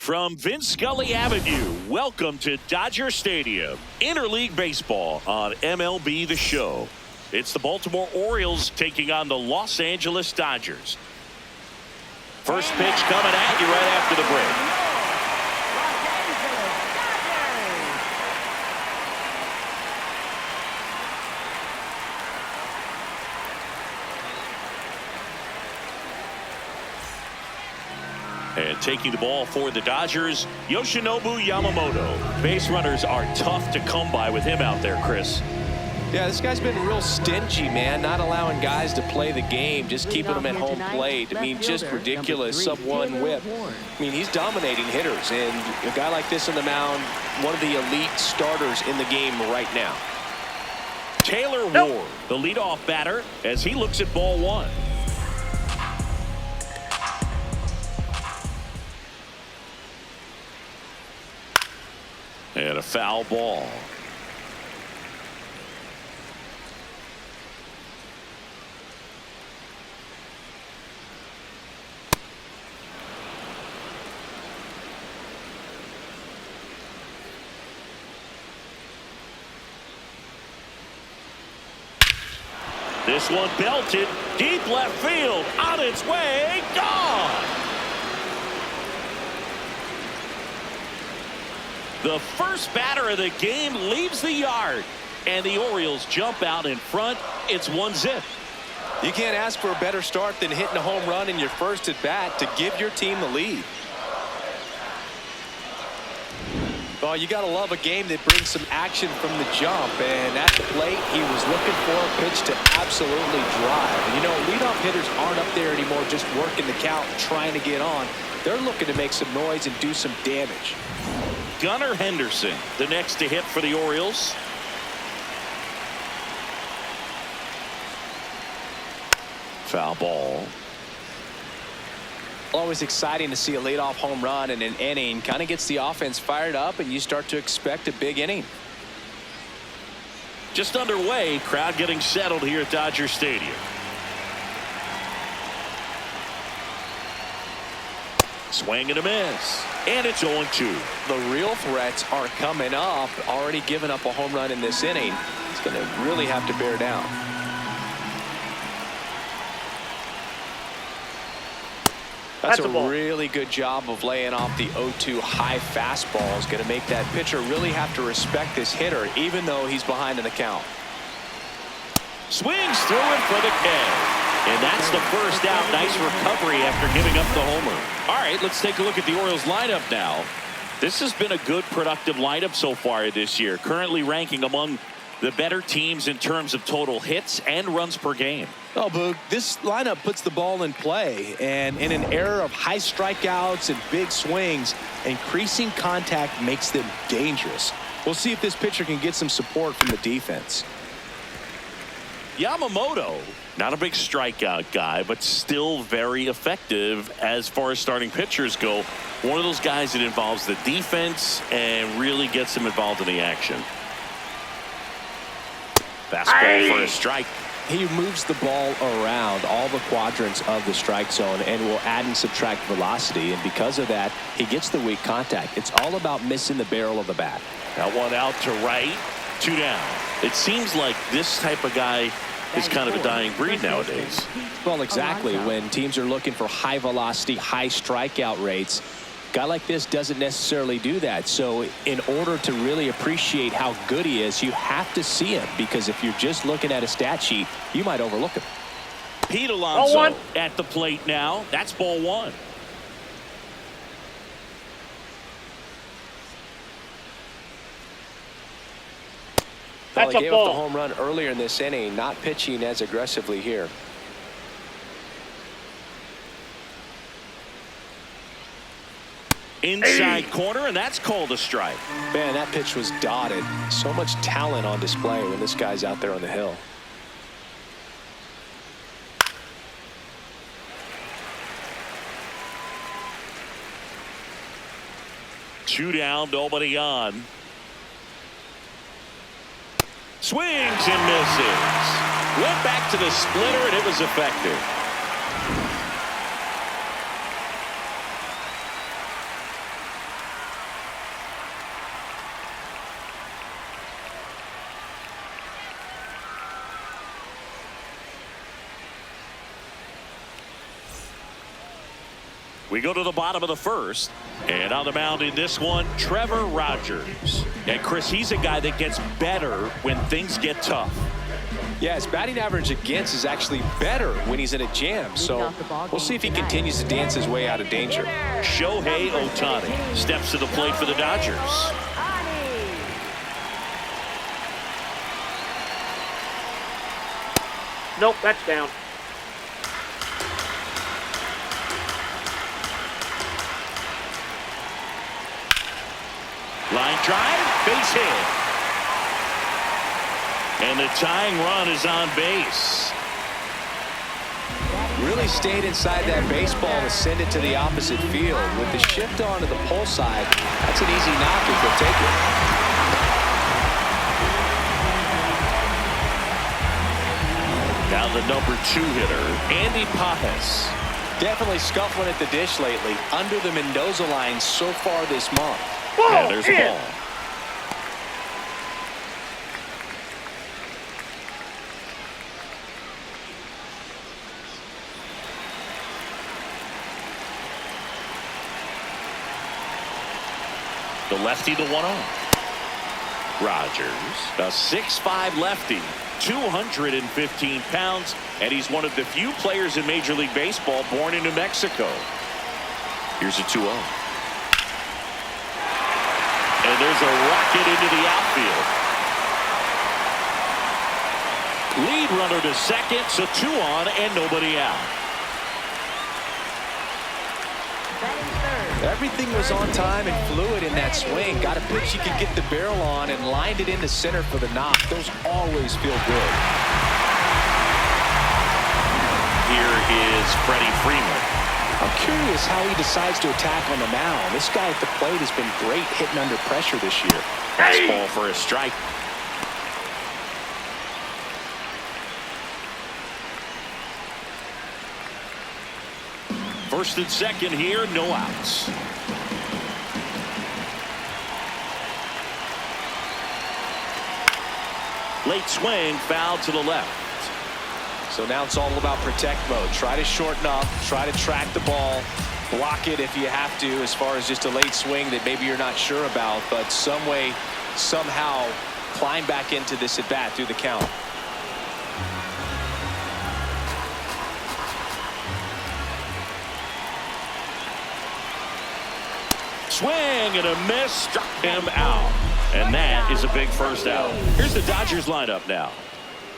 From Vince Scully Avenue, welcome to Dodger Stadium, interleague baseball on MLB The Show. It's the Baltimore Orioles taking on the Los Angeles Dodgers. First pitch coming at you right after the break. And taking the ball for the Dodgers, Yoshinobu Yamamoto. Base runners are tough to come by with him out there, Chris. Yeah, this guy's been real stingy, man, not allowing guys to play the game, just keeping them at home plate. I mean, just ridiculous, sub-1 whip. I mean, he's dominating hitters, and a guy like this on the mound, one of the elite starters in the game right now. Taylor Ward, the leadoff batter, as he looks at ball one. And a foul ball. This one belted deep left field, on its way, gone. The first batter of the game leaves the yard, and the Orioles jump out in front. It's 1-0. You can't ask for a better start than hitting a home run in your first at bat to give your team the lead. Well, you got to love a game that brings some action from the jump, and at the plate, he was looking for a pitch to absolutely drive. And, you know, leadoff hitters aren't up there anymore just working the count, trying to get on. They're looking to make some noise and do some damage. Gunnar Henderson, the next to hit for the Orioles. Foul ball. Always exciting to see a leadoff home run in an inning. Kind of gets the offense fired up, and you start to expect a big inning. Just underway, crowd getting settled here at Dodger Stadium. Swing and a miss. And it's 0-2. The real threats are coming up. Already given up a home run in this inning. It's going to really have to bear down. That's a really good job of laying off the 0-2 high fastball. Is going to make that pitcher really have to respect this hitter, even though he's behind in the count. Swings through it for the K. And that's the first out. Nice recovery after giving up the homer. All right, let's take a look at the Orioles lineup now. This has been a good, productive lineup so far this year. Currently ranking among the better teams in terms of total hits and runs per game. Oh, Boog, this lineup puts the ball in play. And in an era of high strikeouts and big swings, increasing contact makes them dangerous. We'll see if this pitcher can get some support from the defense. Yamamoto, not a big strikeout guy, but still very effective as far as starting pitchers go. One of those guys that involves the defense and really gets him involved in the action. Fastball for a strike. He moves the ball around all the quadrants of the strike zone and will add and subtract velocity. And because of that, he gets the weak contact. It's all about missing the barrel of the bat. That one out to right, 2 down. It seems like this type of guy is kind of a dying breed nowadays. Well, exactly. When teams are looking for high velocity, high strikeout rates, a guy like this doesn't necessarily do that. So in order to really appreciate how good he is, you have to see him, because if you're just looking at a stat sheet, you might overlook him. Pete Alonso at the plate now. That's ball one. Well, he gave up the home run earlier in this inning, not pitching as aggressively here. Inside corner, and that's called a strike. Man, that pitch was dotted. So much talent on display when this guy's out there on the hill. Two down, nobody on. Swings and misses. Went back to the splitter, and it was effective. We go to the bottom of the first. And on the mound in this one, Trevor Rogers. And Chris, he's a guy that gets better when things get tough. Yeah, his batting average against is actually better when he's in a jam. So we'll see if he continues to dance his way out of danger. Shohei Ohtani steps to the plate for the Dodgers. Nope, that's down. Line drive, base hit. And the tying run is on base. Really stayed inside that baseball to send it to the opposite field. With the shift on to the pull side, that's an easy knock if he'll take it. Now the number 2 hitter, Andy Pappas. Definitely scuffling at the dish lately. Under the Mendoza line so far this month. Yeah, there's the ball. The lefty, the 1-0. Rogers, a 6'5" lefty, 215 pounds, and he's one of the few players in Major League Baseball born in New Mexico. Here's a 2-0. And there's a rocket into the outfield. Lead runner to second, so 2 on and nobody out. Everything was on time and fluid in that swing. Got a pitch he could get the barrel on and lined it into center for the knock. Those always feel good. Here is Freddie Freeman. I'm curious how he decides to attack on the mound. This guy at the plate has been great hitting under pressure this year. Fastball for a strike. First and second here, no outs. Late swing, foul to the left. So now it's all about protect mode. Try to shorten up, try to track the ball, block it if you have to, as far as just a late swing that maybe you're not sure about, but some way, somehow climb back into this at bat through the count. Swing and a miss, struck him out. And that is a big first out. Here's the Dodgers lineup now.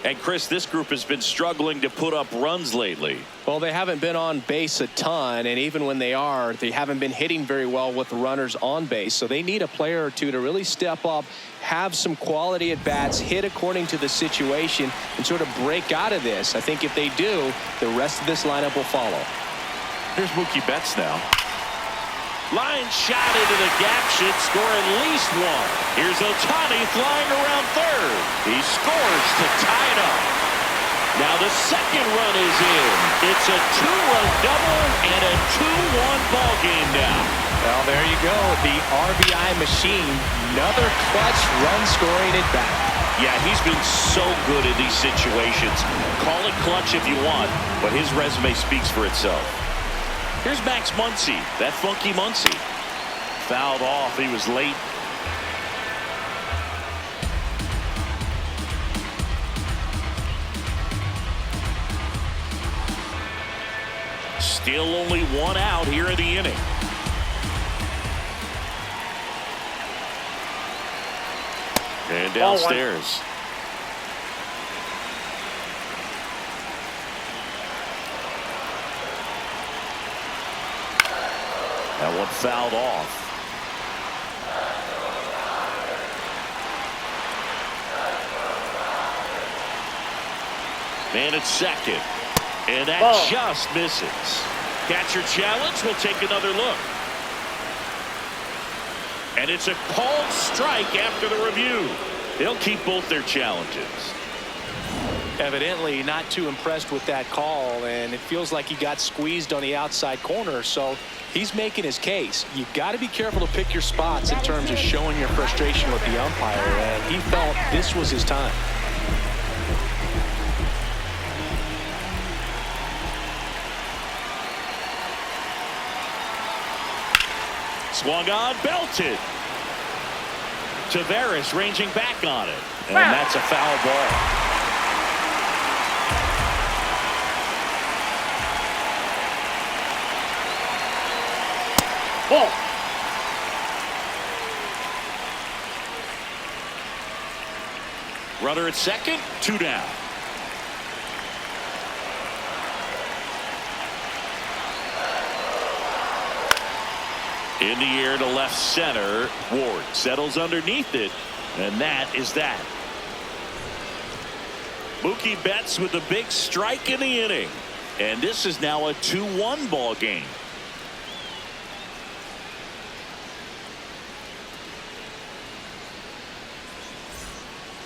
And Chris, this group has been struggling to put up runs lately. Well, they haven't been on base a ton, and even when they are, they haven't been hitting very well with runners on base. So they need a player or two to really step up, have some quality at bats, hit according to the situation, and sort of break out of this. I think if they do, the rest of this lineup will follow. Here's Mookie Betts now. Line shot into the gap, should score at least one. Here's Ohtani flying around third. He scores to tie it up. Now the second run is in. It's a 2-run double and a 2-1 ball game now. Well, there you go. The RBI machine. Another clutch run scoring at bat. Yeah, he's been so good in these situations. Call it clutch if you want, but his resume speaks for itself. Here's Max Muncy, that funky Muncy. Fouled off, he was late. Still only 1 out here in the inning. And downstairs. That one fouled off. Man at second. And that just misses. Catcher challenge. We'll take another look. And it's a called strike after the review. They'll keep both their challenges. Evidently not too impressed with that call, and it feels like he got squeezed on the outside corner, so he's making his case. You got to be careful to pick your spots in terms of showing your frustration with the umpire, and he felt this was his time. Swung on, belted. Tavares ranging back on it. And that's a foul ball. Ball. Runner at second, 2 down. In the air to left center. Ward settles underneath it, and that is that. Mookie Betts with a big strike in the inning, and this is now a 2-1 ball game.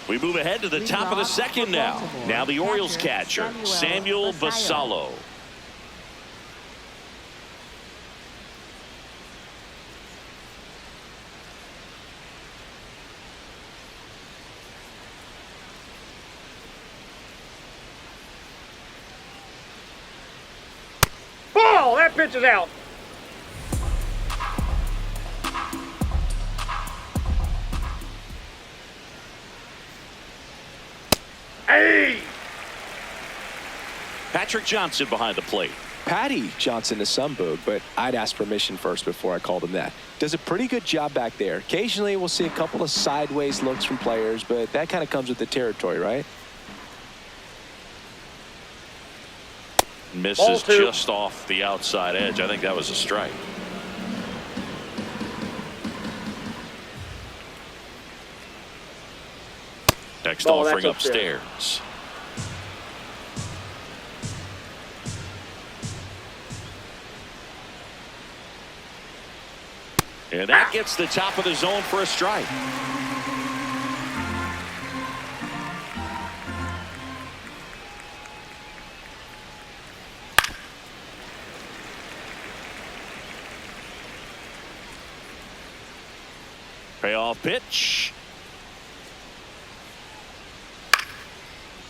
We move ahead to the top of the second now. Now the Orioles catcher, Samuel Basallo. Ball! That pitch is out. Hey! Patrick Johnson behind the plate. Patty Johnson to some boog, but I'd ask permission first before I called him that. Does a pretty good job back there. Occasionally we'll see a couple of sideways looks from players, but that kind of comes with the territory, right? Misses just off the outside edge. I think that was a strike. Next offering upstairs. And that gets the top of the zone for a strike. Payoff pitch.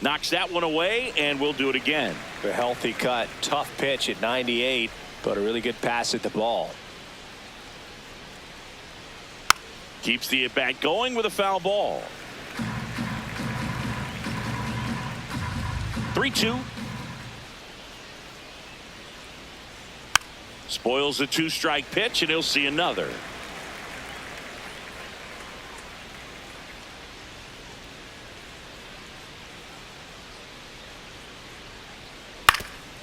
Knocks that one away, and we'll do it again. A healthy cut. Tough pitch at 98, but a really good pass at the ball. Keeps the at-bat going with a foul ball. 3-2. Spoils the 2-strike pitch, and he'll see another.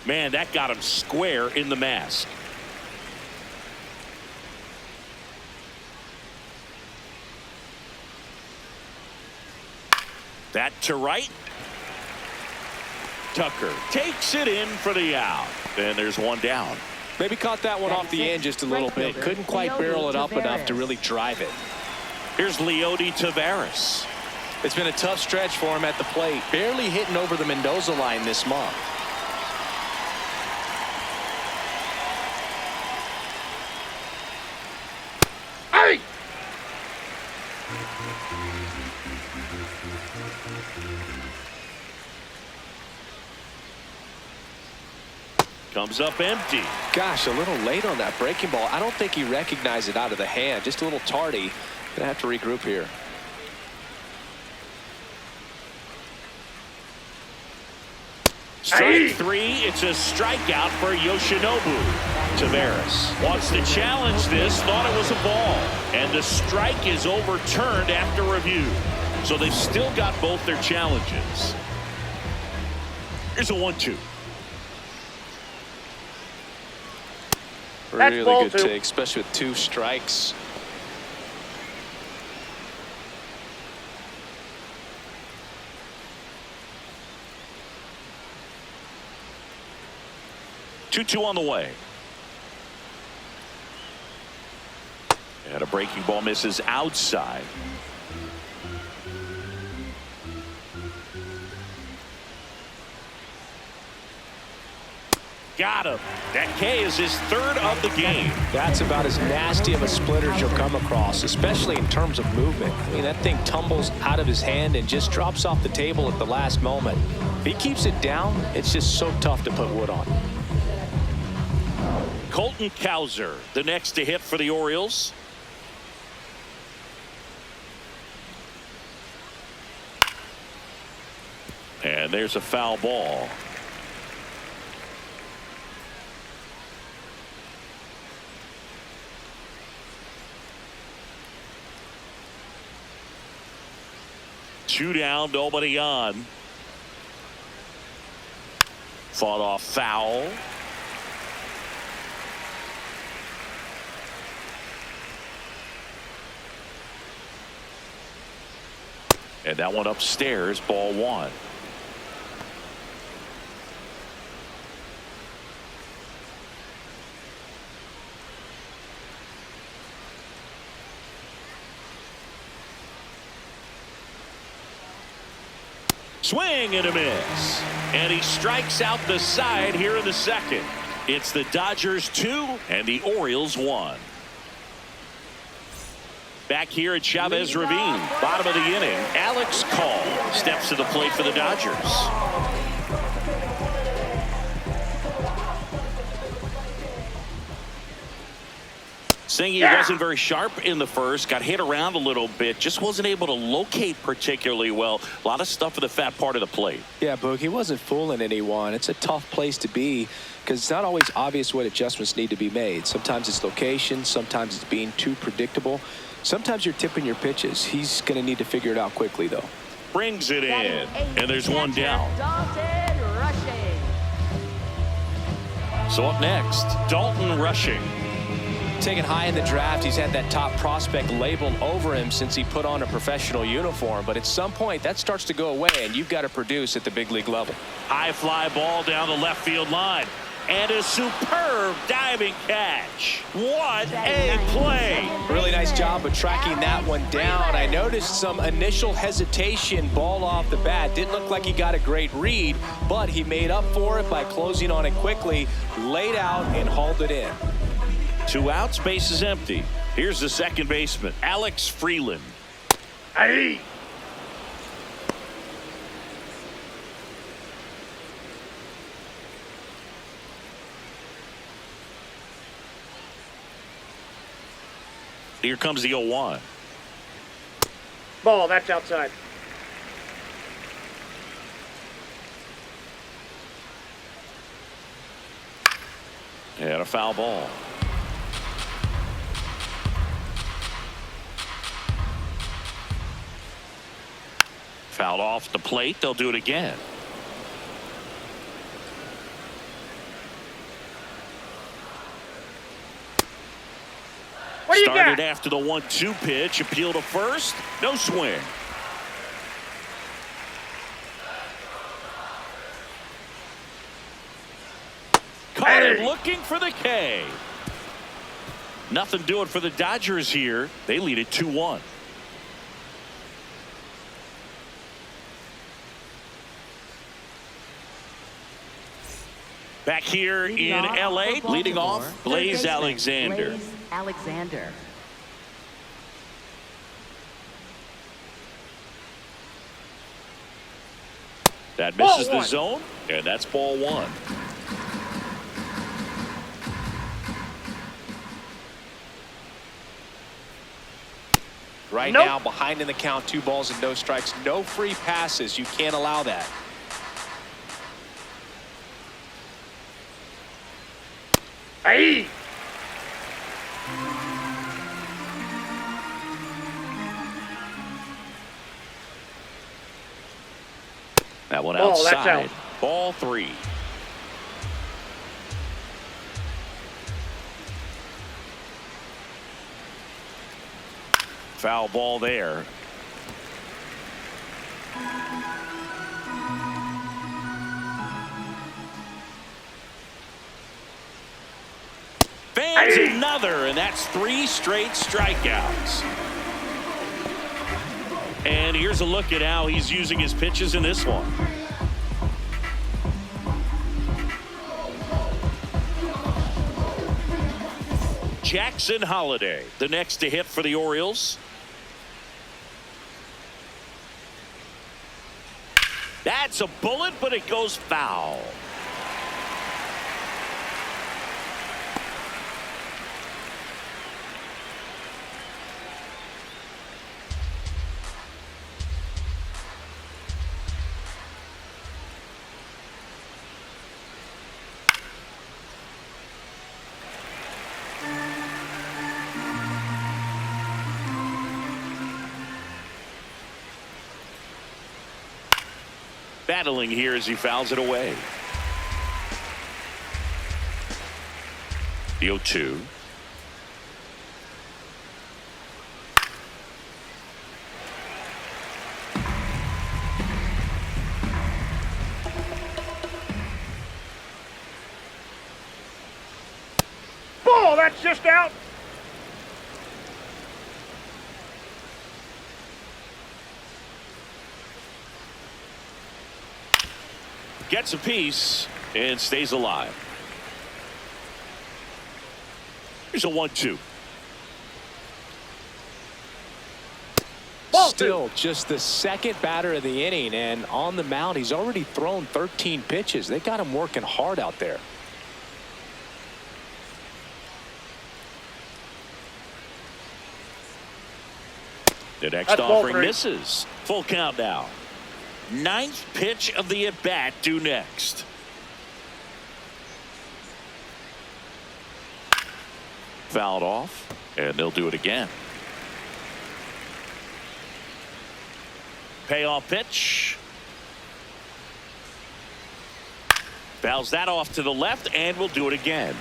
Man, that got him square in the mask. That to right. Tucker takes it in for the out. And there's one down. Maybe caught that one off the end just a little bit. Couldn't quite barrel it up enough to really drive it. Here's Leody Tavares. It's been a tough stretch for him at the plate. Barely hitting over the Mendoza line this month. Hey! Comes up empty. Gosh, a little late on that breaking ball. I don't think he recognized it out of the hand. Just a little tardy. Gonna have to regroup here. Strike 3. It's a strikeout for Yoshinobu. Tavares wants to challenge this. Thought it was a ball. And the strike is overturned after review. So they've still got both their challenges. Here's a 1-2. Really good take, especially with 2 strikes. Two on the way. And a breaking ball misses outside. Got him. That K is his 3rd of the game. That's about as nasty of a splitter as you'll come across, especially in terms of movement. I mean, that thing tumbles out of his hand and just drops off the table at the last moment. If he keeps it down, it's just so tough to put wood on. Colton Cowser, the next to hit for the Orioles. And there's a foul ball. Two down, nobody on. Fought off foul. And that one upstairs, ball one. Swing and a miss. And he strikes out the side here in the second. It's the Dodgers 2 and the Orioles 1. Back here at Chavez Ravine, bottom of the inning, Alex Call steps to the plate for the Dodgers. Saying he wasn't very sharp in the first, got hit around a little bit, just wasn't able to locate particularly well. A lot of stuff for the fat part of the plate. Yeah, Boog, he wasn't fooling anyone. It's a tough place to be because it's not always obvious what adjustments need to be made. Sometimes it's location, sometimes it's being too predictable. Sometimes you're tipping your pitches. He's going to need to figure it out quickly, though. Brings it in, and there's one down. So up next, Dalton Rushing. Taken high in the draft, he's had that top prospect labeled over him since he put on a professional uniform. But at some point, that starts to go away, and you've got to produce at the big league level. High fly ball down the left field line. And a superb diving catch. What a play. Really nice job of tracking that one down. I noticed some initial hesitation, ball off the bat. Didn't look like he got a great read, but he made up for it by closing on it quickly, laid out, and hauled it in. 2 outs, base is empty. Here's the second baseman, Alex Freeland. Hey! Here comes the 0-1. Ball, that's outside. And a foul ball. Fouled off the plate. They'll do it again. What do you Started got? after the 1-2 pitch. Appeal to first. No swing. Caught him looking for the K. Nothing doing for the Dodgers here. They lead it 2-1. Back here in L.A., leading off, Blaze Alexander. That misses the zone, and that's ball one. Right now, behind in the count, 2 balls and no strikes, no free passes. You can't allow that. Hey! That one Ball, outside. that's out. Ball 3. Foul ball there. Fans another, and that's 3 straight strikeouts. And here's a look at how he's using his pitches in this one. Jackson Holiday, the next to hit for the Orioles. That's a bullet, but it goes foul. Battling here as he fouls it away. The 0-2. Ball, that's just out. Gets a piece and stays alive. Here's a 1-2. Still just the second batter of the inning, and on the mound he's already thrown 13 pitches. They got him working hard out there. The next offering misses. Full count now. Ninth pitch of the at-bat due next. Fouled off, and they'll do it again. Payoff pitch. Fouls that off to the left, and we'll do it again.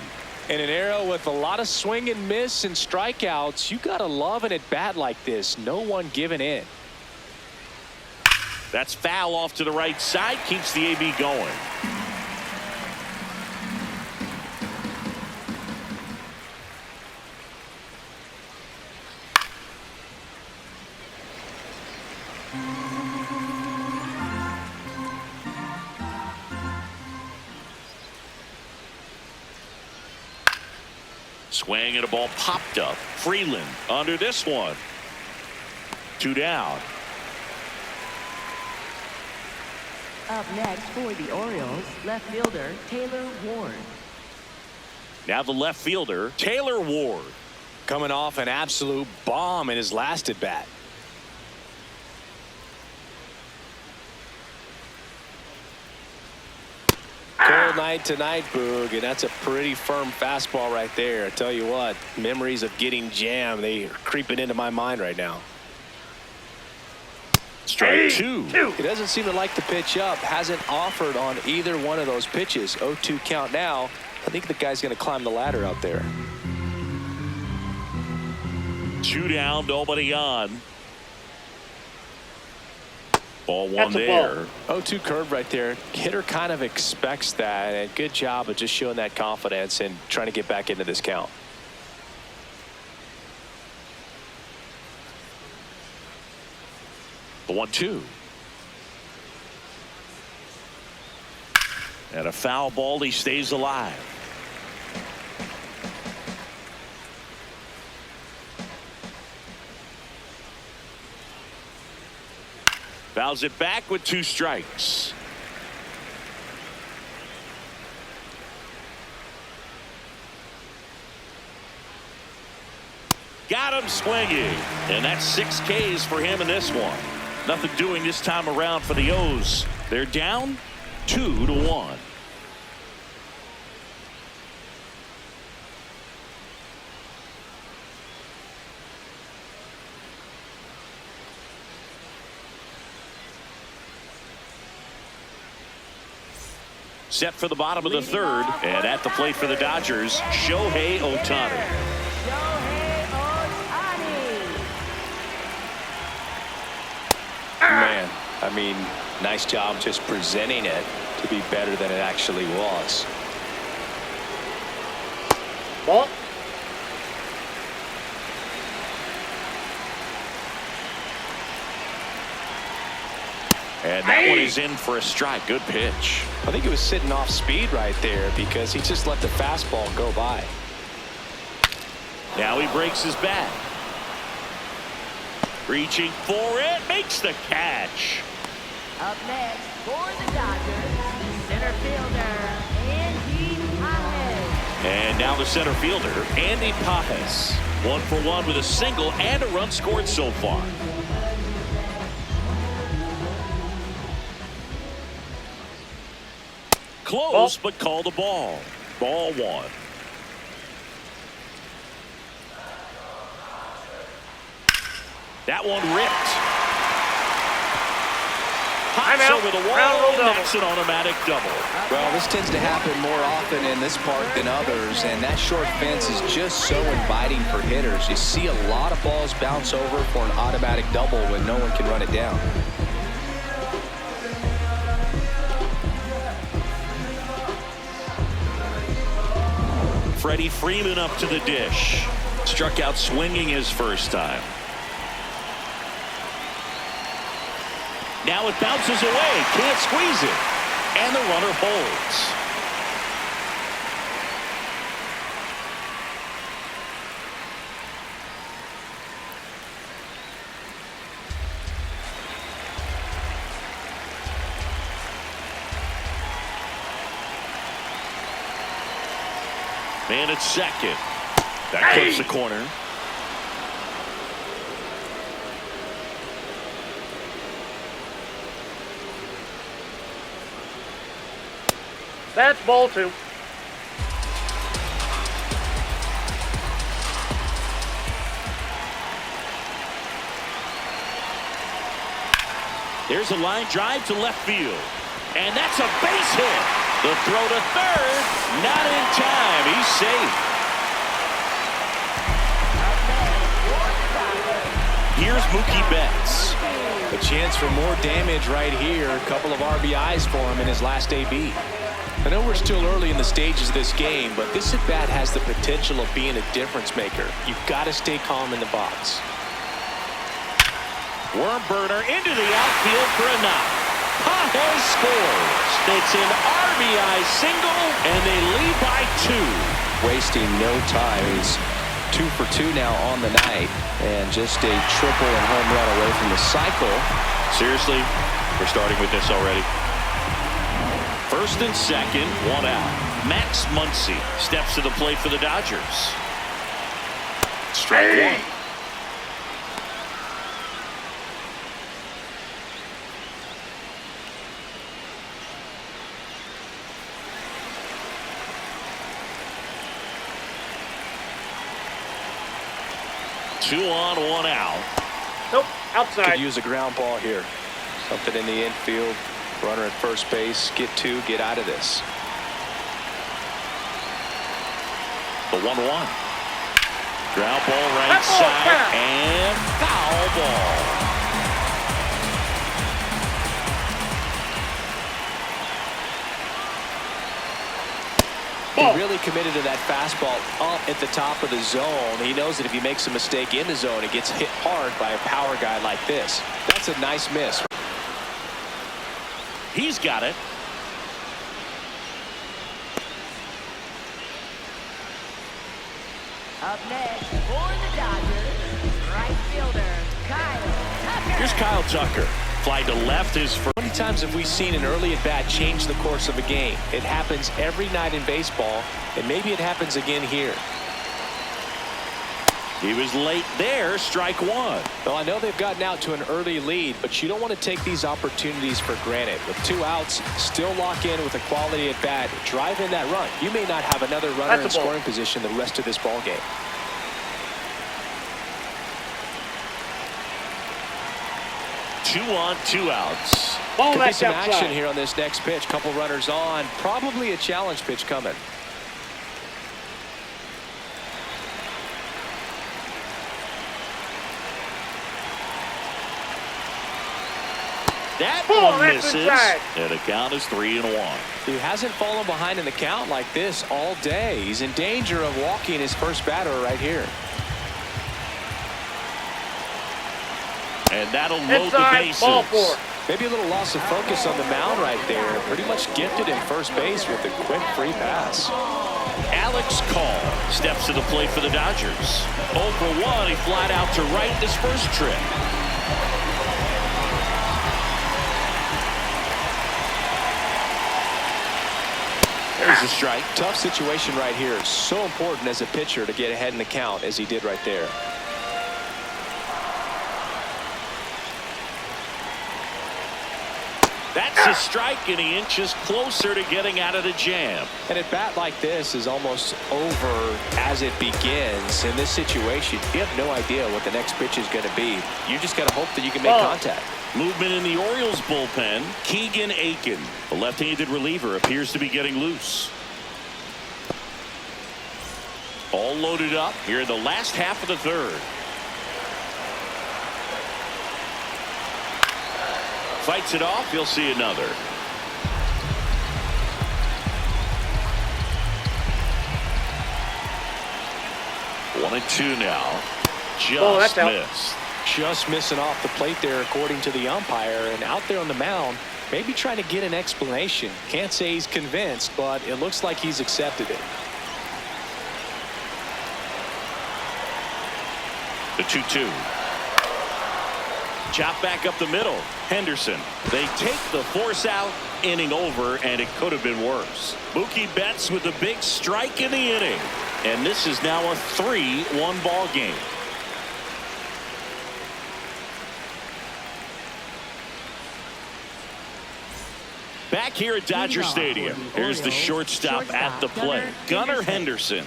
In an era with a lot of swing and miss and strikeouts, you gotta love an at-bat like this. No one giving in. That's foul off to the right side, keeps the AB going. Swing and a ball popped up. Freeland under this one. 2 down. Up next for the Orioles, left fielder Taylor Ward. Now the left fielder, Taylor Ward. Coming off an absolute bomb in his last at bat. Cold night tonight, Boog, and that's a pretty firm fastball right there. I tell you what, memories of getting jammed, they are creeping into my mind right now. Strike two. He doesn't seem to like the pitch up. Hasn't offered on either one of those pitches. 0-2 count now. I think the guy's going to climb the ladder out there. 2 down, nobody on. Ball one That's a there. ball. 0-2 curve right there. Hitter kind of expects that, and good job of just showing that confidence and trying to get back into this count. The 1-2. And a foul ball, he stays alive. Fouls it back with 2 strikes. Got him swinging. And that's 6 Ks for him in this one. Nothing doing this time around for the O's. They're down 2-1. Set for the bottom of the 3rd, and at the plate for the Dodgers, Shohei Ohtani. Shohei Ohtani. Man, I mean, nice job just presenting it to be better than it actually was. Ball. And that one is in for a strike. Good pitch. I think it was sitting off speed right there because he just let the fastball go by. Now he breaks his bat. Reaching for it, makes the catch. Up next for the Dodgers, the center fielder, Andy Pajes. And now the center fielder, Andy Pajes. 1 for 1 with a single and a run scored so far. Close, but called a ball. Ball 1. That one ripped. I'm out. over the Ground wall. rule double. That's an automatic double. Well, this tends to happen more often in this park than others, and that short fence is just so inviting for hitters. You see a lot of balls bounce over for an automatic double when no one can run it down. Freddie Freeman up to the dish. Struck out swinging his first time. Now it bounces away. Can't squeeze it. And the runner holds. Man at second. That clips the corner. That's ball two. There's a line drive to left field. And that's a base hit. The throw to third. Not in time. He's safe. Here's Mookie Betts. A chance for more damage right here. A couple of RBIs for him in his last AB. I know we're still early in the stages of this game, but this at-bat has the potential of being a difference maker. You've got to stay calm in the box. Worm burner into the outfield for a knock. Pages scores. It's an RBI single, and they lead by 2. Wasting no time. He's 2 for 2 now on the night, and just a triple and home run away from the cycle. Seriously, we're starting with this already. First and second, 1 out. Max Muncy steps to the plate for the Dodgers. Strike one. Two on, 1 out. Nope, outside. Could use a ground ball here. Something in the infield. Runner at first base. Get 2, get out of this. The 1-1. Ground ball right side and foul ball. He really committed to that fastball up at the top of the zone. He knows that if he makes a mistake in the zone, it gets hit hard by a power guy like this. That's a nice miss. He's got it. Up next for the Dodgers, right fielder Kyle Tucker. Here's Kyle Tucker. Fly to left is for. How many times have we seen an early at-bat change the course of a game? It happens every night in baseball, and maybe it happens again here. He was late there. Strike one. Well, I know they've gotten out to an early lead, but you don't want to take these opportunities for granted. With 2 outs, still lock in with a quality at-bat. Drive in that run. You may not have another runner in scoring position the rest of this ball game. Two on, 2 outs. Ball Could be back some outside. action here on this next pitch. Couple runners on. Probably a challenge pitch coming. That Ball, one that's misses. inside. And the count is 3-1. He hasn't fallen behind in the count like this all day. He's in danger of walking his first batter right here. And that'll load the Inside, bases. ball 4. Maybe a little loss of focus on the mound right there. Pretty much gifted in first base with a quick free pass. Alex Call steps to the plate for the Dodgers. 0 for 1. He flied out to right this first trip. There's a strike. Tough situation right here. So important as a pitcher to get ahead in the count as he did right there. That's Gets a strike, and he inches closer to getting out of the jam. And a bat like this is almost over as it begins. In this situation, you have no idea what the next pitch is going to be. You just got to hope that you can make contact. Movement in the Orioles bullpen. Keegan Aiken, the left-handed reliever, appears to be getting loose. All loaded up here in the last half of the third. Fights it off. You'll see another. One and two now. Just missed. Just missing off the plate there, according to the umpire. And out there on the mound, maybe trying to get an explanation. Can't say he's convinced, but it looks like he's accepted it. The 2-2. Chop back up the middle. Henderson. They take the force out. Inning over, and it could have been worse. Mookie Betts with a big strike in the inning. And this is now a 3-1 ball game. Back here at Dodger Stadium. Here's the shortstop at the plate. Gunnar Henderson.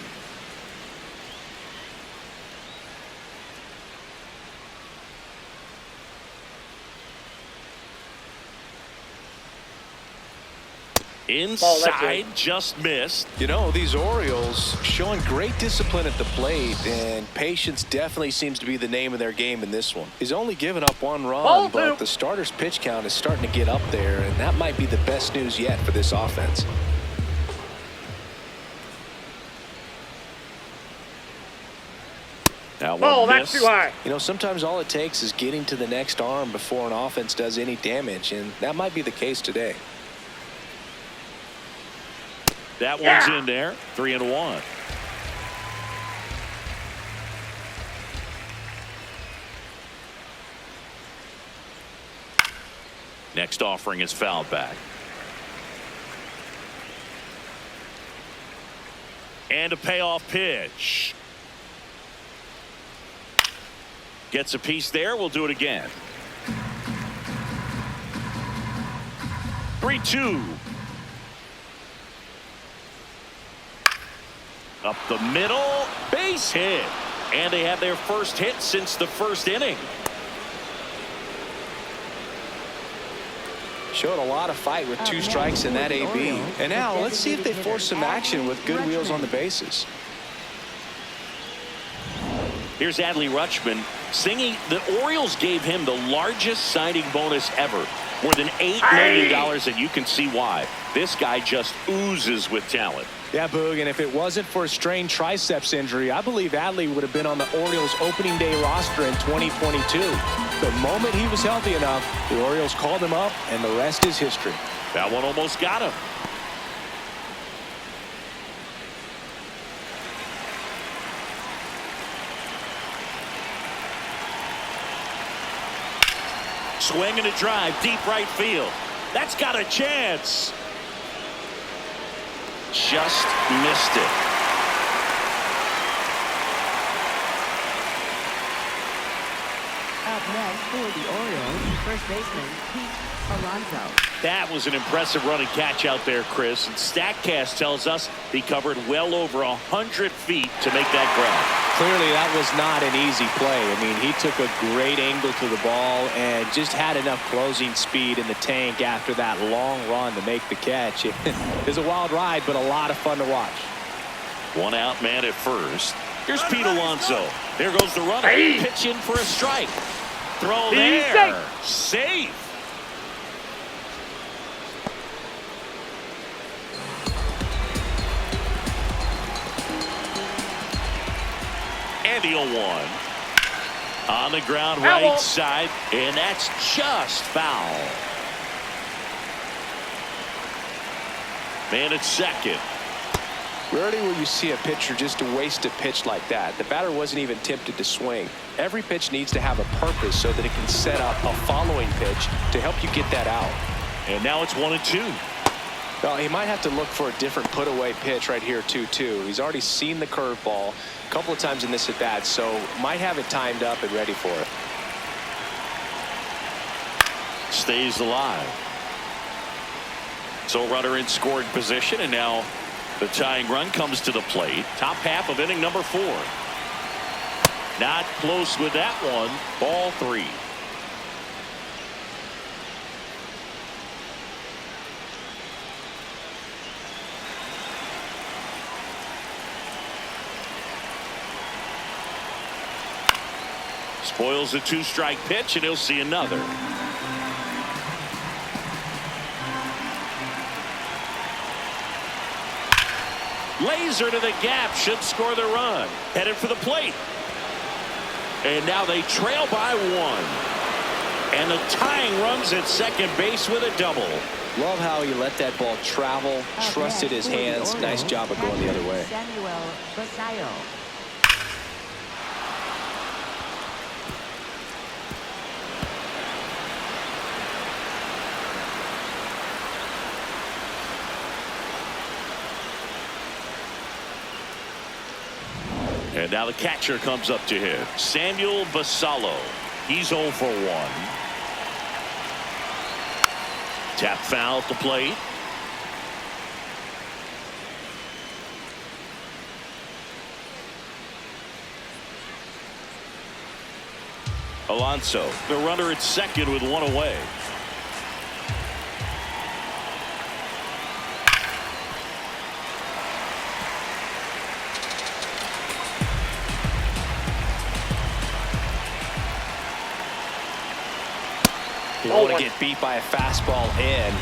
Inside, just missed. You know, these Orioles showing great discipline at the plate, and patience definitely seems to be the name of their game in this one. He's only given up one run, but the starter's pitch count is starting to get up there, and that might be the best news yet for this offense. That's too high. You know, sometimes all it takes is getting to the next arm before an offense does any damage, and that might be the case today. That one's in there. 3-1. Next offering is fouled back. And a payoff pitch. Gets a piece there. We'll do it again. 3-2. Up the middle, base hit. And they have their first hit since the first inning. Showed a lot of fight with two strikes in that AB. And now let's see if they force some action with good wheels on the bases. Here's Adley Rutschman singing. The Orioles gave him the largest signing bonus ever. More than $8 million, and you can see why. This guy just oozes with talent. Yeah, Boog, and if it wasn't for a strained triceps injury, I believe Adley would have been on the Orioles opening day roster in 2022. The moment he was healthy enough, the Orioles called him up, and the rest is history. That one almost got him. Swing and a drive, deep right field. That's got a chance. Just missed it. Up next for the Orioles, first baseman Pete Alonso. That was an impressive run and catch out there, Chris. And StatCast tells us he covered well over 100 feet to make that grab. Clearly, that was not an easy play. I mean, he took a great angle to the ball and just had enough closing speed in the tank after that long run to make the catch. It was a wild ride, but a lot of fun to watch. One out man at first. Here's Pete Alonso. There goes the runner. Pitch in for a strike. Throw there. Safe. And the 0-1. On the ground, right side. And that's just foul. Man at second. Rarely will you see a pitcher just waste a pitch like that. The batter wasn't even tempted to swing. Every pitch needs to have a purpose so that it can set up a following pitch to help you get that out. And now it's 1-2. Well, he might have to look for a different put-away pitch right here, 2-2. He's already seen the curveball a couple of times in this at-bat, so might have it timed up and ready for it. Stays alive. So runner in scoring position, and now the tying run comes to the plate. Top half of inning number 4. Not close with that one. Ball 3. Spoils a 2-strike pitch, and he'll see another. Laser to the gap, should score the run. Headed for the plate. And now they trail by 1. And the tying runs at second base with a double. Love how he let that ball travel, trusted his hands. Nice job of going the other way. And now the catcher comes up to him. Samuel Basallo. He's 0 for 1. Tap foul at the plate. Alonso, the runner at second with 1 away. You don't want to get beat by a fastball in,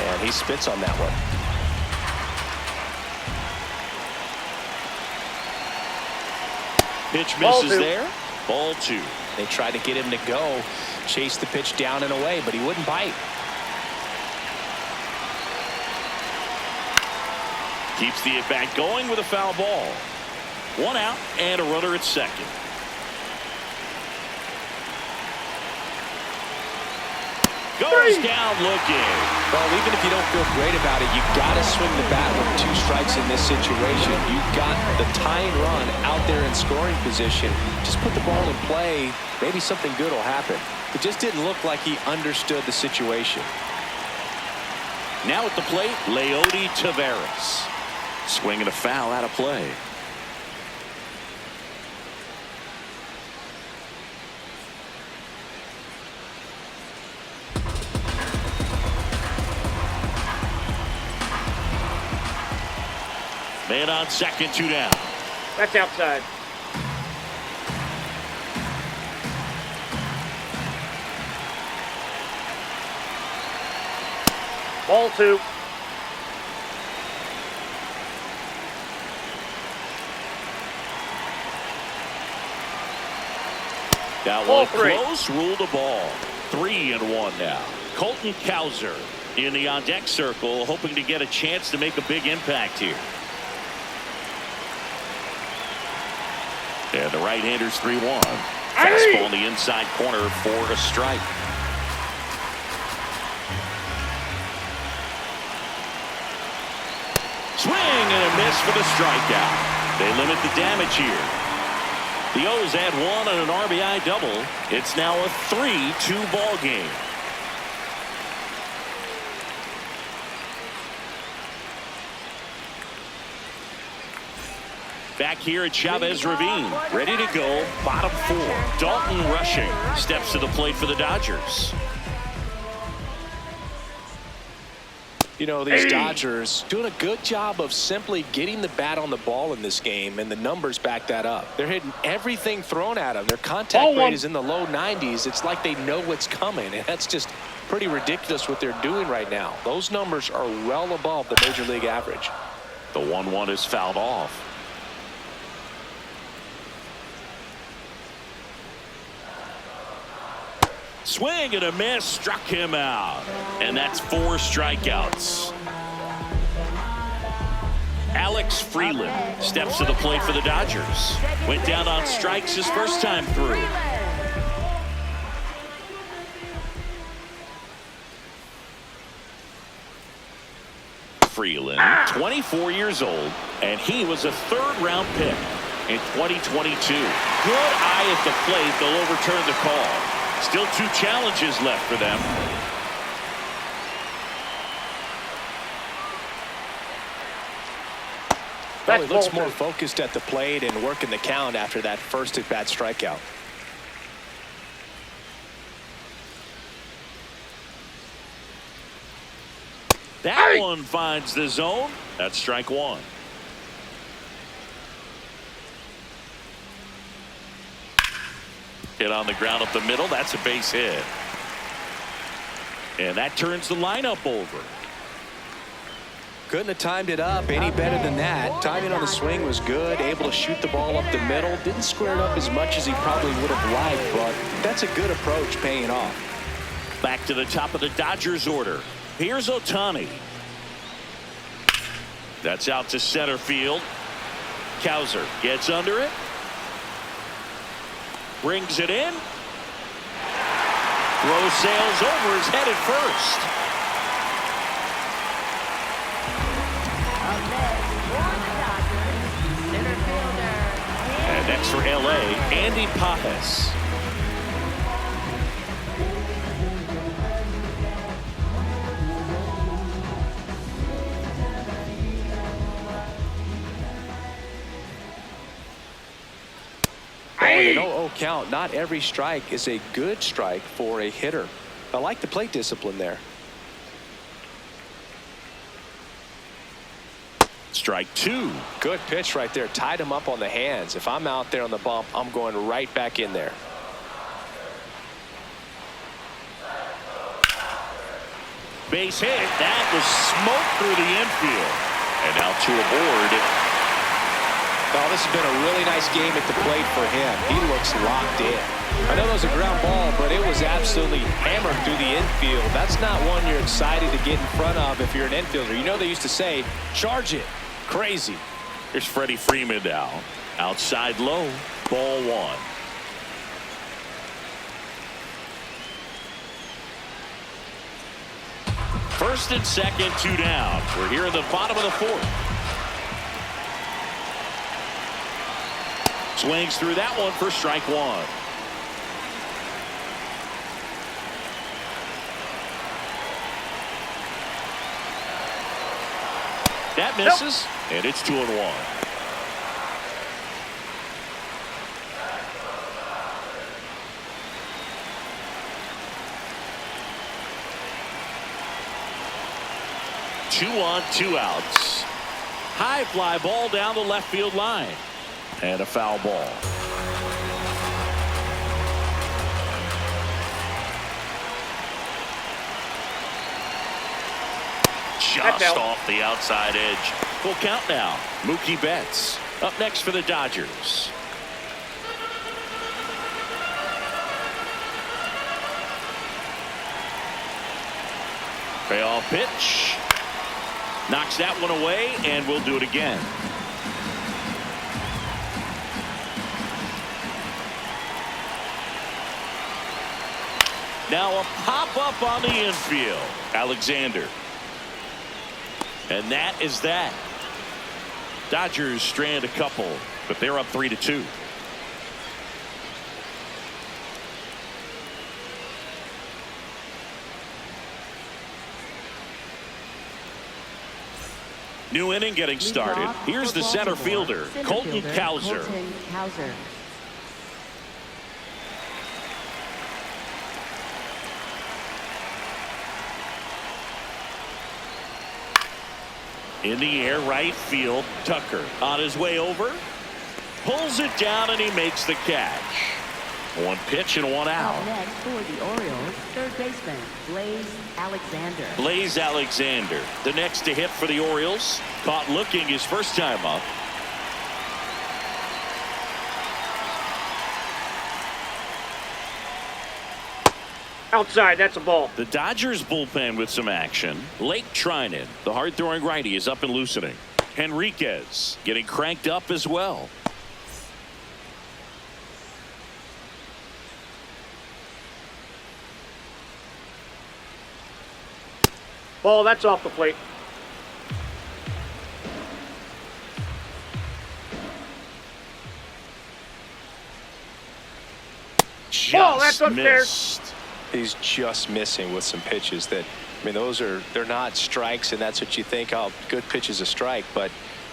and he spits on that one. Pitch misses there. Ball 2. They tried to get him to go, chase the pitch down and away, but he wouldn't bite. Keeps the at-bat going with a foul ball. 1 out and a runner at second. Goes down looking. Well, even if you don't feel great about it, you got to swing the bat with 2 strikes in this situation. You've got the tying run out there in scoring position. Just put the ball in play. Maybe something good will happen. It just didn't look like he understood the situation. Now at the plate, Leody Taveras. Swinging a foul out of play. Man on second, 2 down. That's outside. Ball 2. That one close, ruled a ball. 3-1 now. Colton Cowser in the on-deck circle, hoping to get a chance to make a big impact here. And the right-hander's 3-1. Fastball in the inside corner for a strike. Swing and a miss for the strikeout. They limit the damage here. The O's add 1 on an RBI double. It's now a 3-2 ball game. Back here at Chavez Ravine, ready to go, bottom 4. Dalton Rushing steps to the plate for the Dodgers. You know, these Dodgers doing a good job of simply getting the bat on the ball in this game, and the numbers back that up. They're hitting everything thrown at them. Their contact rate is in the low 90s. It's like they know what's coming, and that's just pretty ridiculous what they're doing right now. Those numbers are well above the major league average. The 1-1 is fouled off. Swing and a miss, struck him out. And that's 4 strikeouts. Alex Freeland steps to the plate for the Dodgers. Went down on strikes his first time through. Freeland, 24 years old, and he was a 3rd-round pick in 2022. Good eye at the plate. They'll overturn the call. Still 2 challenges left for them. Well, he looks more focused at the plate and working the count after that first at-bat strikeout. That one finds the zone. That's strike one. Hit on the ground up the middle. That's a base hit. And that turns the lineup over. Couldn't have timed it up any better than that. Timing on the swing was good. Able to shoot the ball up the middle. Didn't square it up as much as he probably would have liked, but that's a good approach, paying off. Back to the top of the Dodgers order. Here's Ohtani. That's out to center field. Cowser gets under it. Brings it in. Throw sails over. Is headed first. And next for LA, Andy Pajes. An 0-0 count. Not every strike is a good strike for a hitter. I like the plate discipline there. Strike two. Good pitch right there. Tied him up on the hands. If I'm out there on the bump, I'm going right back in there. Base hit. That was smoke through the infield. And now two aboard. Oh, this has been a really nice game at the plate for him. He looks locked in. I know it was a ground ball, but it was absolutely hammered through the infield. That's not one you're excited to get in front of if you're an infielder. You know they used to say, charge it. Crazy. Here's Freddie Freeman now. Outside low. Ball one. First and second, two down. We're here in the bottom of the fourth. Swings through that one for strike one. That misses, and it's 2-1. Two on, two outs. High fly ball down the left field line. And a foul ball. Just off the outside edge. Full count now. Mookie Betts up next for the Dodgers. Payoff pitch. Knocks that one away, and we'll do it again. Now a pop-up on the infield. Alexander. And that is that. Dodgers strand a couple, but they're up 3-2. New inning getting started. Here's the center fielder, Colton Cowser. In the air, right field. Tucker on his way over. Pulls it down, and he makes the catch. One pitch and one out. Next for the Orioles, third baseman, Blaze Alexander. Blaze Alexander, the next to hit for the Orioles. Caught looking his first time up. Outside, that's a ball. The Dodgers bullpen with some action. Lake Trinan, the hard-throwing righty, is up and loosening. Henriquez getting cranked up as well. Ball, that's off the plate. Ball, that's upstairs. Missed. He's just missing with some pitches that, I mean, they're not strikes, and that's what you think, oh, good pitch is a strike, but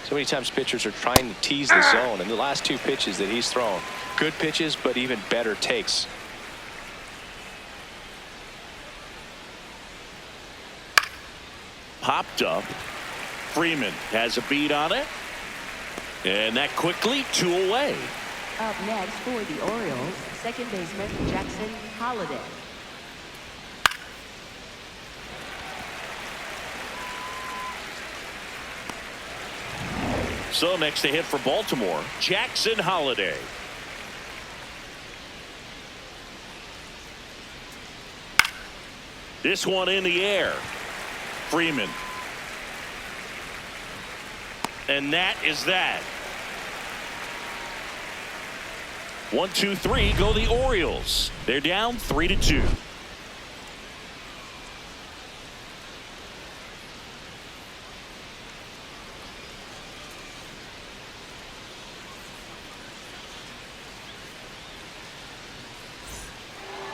So many times pitchers are trying to tease the zone, and the last two pitches that he's thrown, good pitches, but even better takes. Popped up. Freeman has a beat on it. And that quickly 2 away. Up next for the Orioles, second baseman Jackson Holliday. So next to hit for Baltimore, Jackson Holliday. This one in the air. Freeman. And that is that. 1, 2, 3 go the Orioles. They're down 3-2.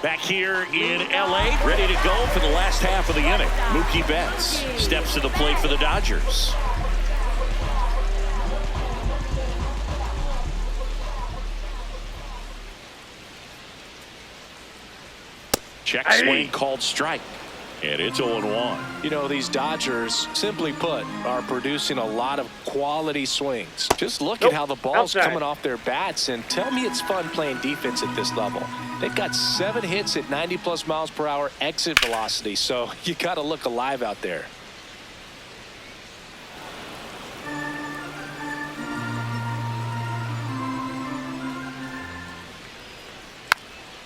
Back here in LA, ready to go for the last half of the inning. Mookie Betts steps to the plate for the Dodgers. Check swing called strike. And it's 0-1. You know, these Dodgers, simply put, are producing a lot of quality swings. Just look at how the ball's coming off their bats, and tell me it's fun playing defense at this level. They've got 7 hits at 90+ miles per hour exit velocity, so you got to look alive out there.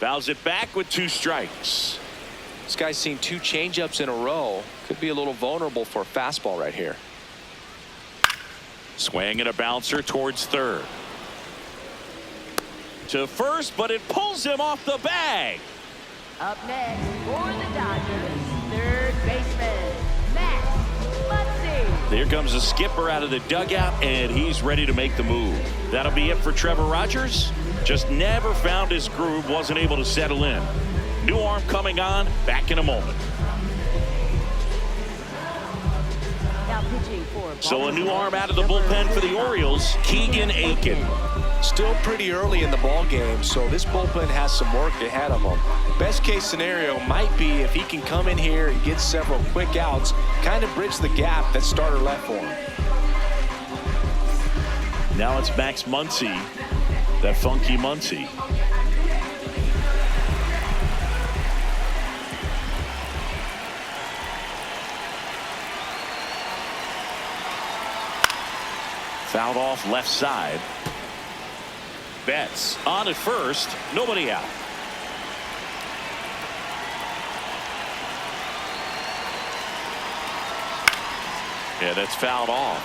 Fouls it back with 2 strikes. This guy's seen 2 changeups in a row. Could be a little vulnerable for a fastball right here. Swing and a bouncer towards third. To first, but it pulls him off the bag. Up next for the Dodgers, third baseman Max Muncy. There comes the skipper out of the dugout, and he's ready to make the move. That'll be it for Trevor Rogers. Just never found his groove, wasn't able to settle in. New arm coming on, back in a moment. Now pitching for So a new arm out of the bullpen for the Orioles, Keegan Aiken. Still pretty early in the ball game, so this bullpen has some work ahead of them. Best case scenario might be if he can come in here and get several quick outs, kind of bridge the gap that starter left for him. Now it's Max Muncy, that funky Muncy. Fouled off left side. Betts on at first, nobody out. Yeah, that's fouled off.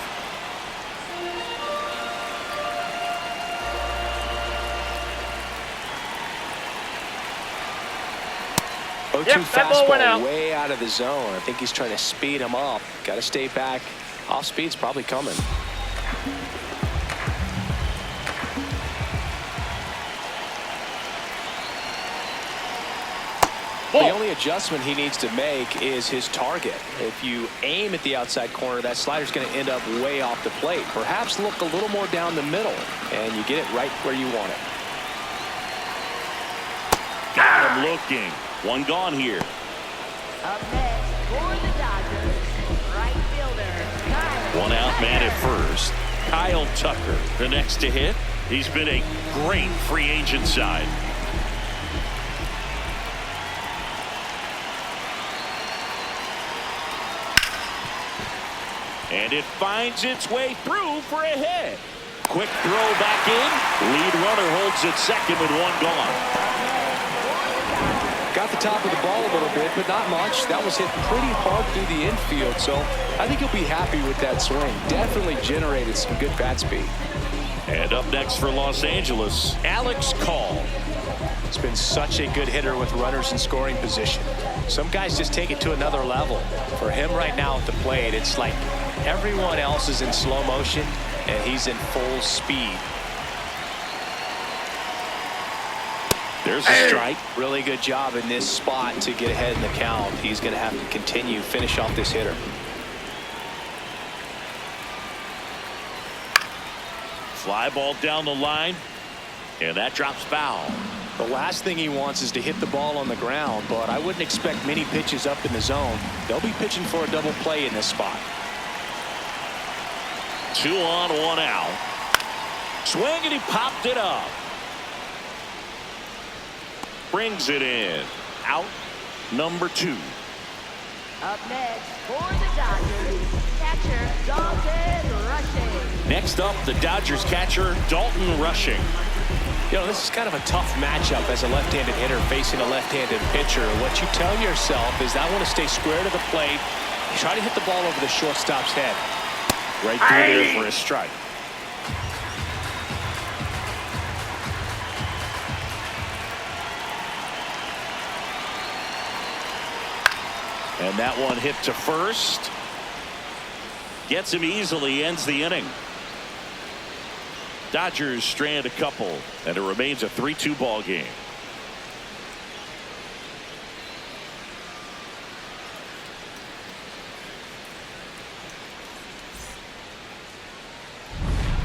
Fastball way out of the zone. I think he's trying to speed him up. Got to stay back. Off speed's probably coming. The only adjustment he needs to make is his target. If you aim at the outside corner, that slider's going to end up way off the plate. Perhaps look a little more down the middle, and you get it right where you want it. Got him looking. One gone here. Up next for the Dodgers, right fielder Kyle. One out man at first. Kyle Tucker, the next to hit. He's been a great free agent side. And it finds its way through for a hit. Quick throw back in. Lead runner holds at second with one gone. Got the top of the ball a little bit, but not much. That was hit pretty hard through the infield, so I think he'll be happy with that swing. Definitely generated some good bat speed. And up next for Los Angeles, Alex Call. He's been such a good hitter with runners in scoring position. Some guys just take it to another level. For him right now at the plate, it's like everyone else is in slow motion, and he's in full speed. There's a strike. Really good job in this spot to get ahead in the count. He's going to have to continue, finish off this hitter. Fly ball down the line, and that drops foul. The last thing he wants is to hit the ball on the ground, but I wouldn't expect many pitches up in the zone. They'll be pitching for a double play in this spot. 2 on, 1 out. Swing, and he popped it up. Brings it in. Out number 2. Up next for the Dodgers, catcher Dalton Rushing. Next up, the Dodgers catcher Dalton Rushing. You know, this is kind of a tough matchup as a left-handed hitter facing a left-handed pitcher. What you tell yourself is I want to stay square to the plate, try to hit the ball over the shortstop's head. Right through there for a strike. And that one hit to first. Gets him easily, ends the inning. Dodgers strand a couple, and it remains a 3-2 ball game.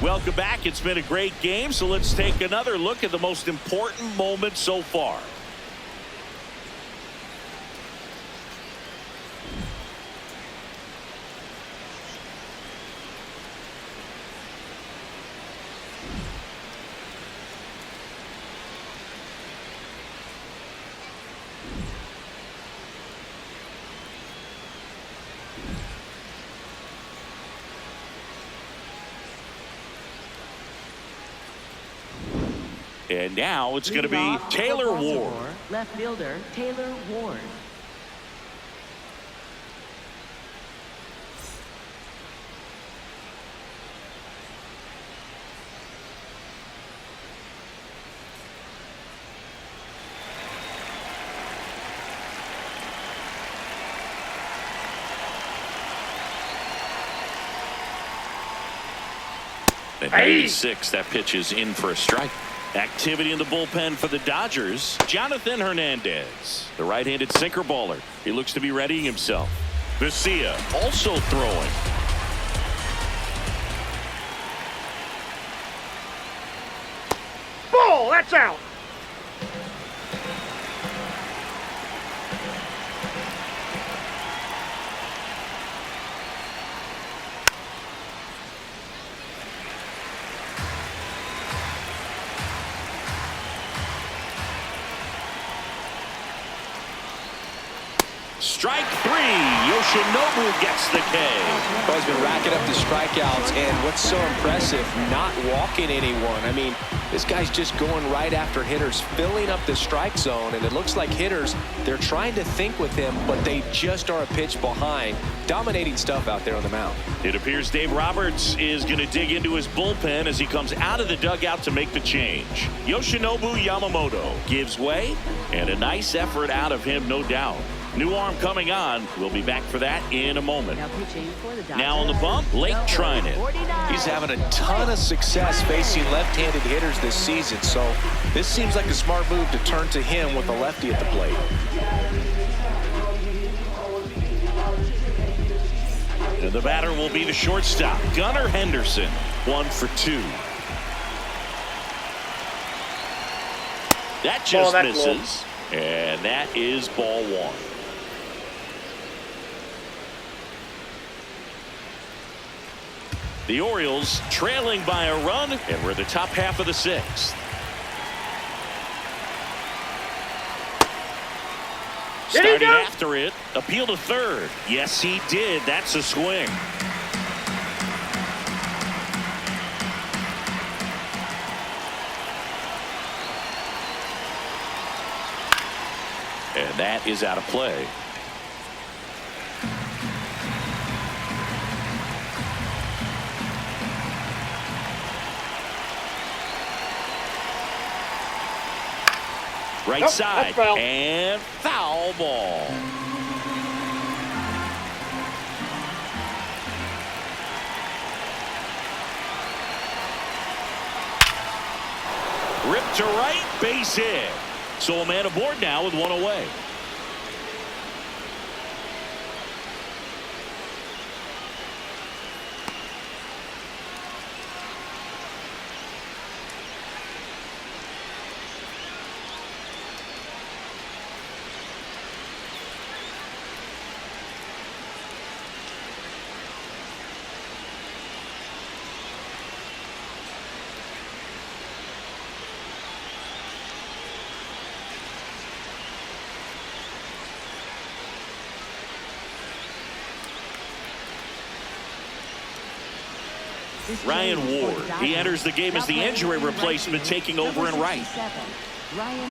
Welcome back. It's been a great game, so let's take another look at the most important moment so far. And now it's going to be Taylor Ward. Left fielder Taylor Ward. At 96, that pitch is in for a strike. Activity in the bullpen for the Dodgers. Jonathan Hernandez, the right-handed sinker baller. He looks to be readying himself. Garcia also throwing. Ball, that's out. Strike 3. Yoshinobu gets the K. Well, he's been racking up the strikeouts, and what's so impressive, not walking anyone. I mean, this guy's just going right after hitters, filling up the strike zone, and it looks like hitters, they're trying to think with him, but they just are a pitch behind. Dominating stuff out there on the mound. It appears Dave Roberts is going to dig into his bullpen as he comes out of the dugout to make the change. Yoshinobu Yamamoto gives way, and a nice effort out of him, no doubt. New arm coming on. We'll be back for that in a moment. Now on the bump, Blake Trinan. He's having a ton of success facing left-handed hitters this season, so this seems like a smart move to turn to him with a lefty at the plate. And the batter will be the shortstop, Gunnar Henderson. 1 for 2. That just misses. And that is ball 1. The Orioles trailing by a run, and we're the top half of the 6th. Starting after it, appeal to third. Yes, he did. That's a swing. And that is out of play. Right side, foul. And foul ball. Ripped to right, base hit. So a man aboard now with 1 away. Ryan Ward. He enters the game as the injury replacement, taking over in right.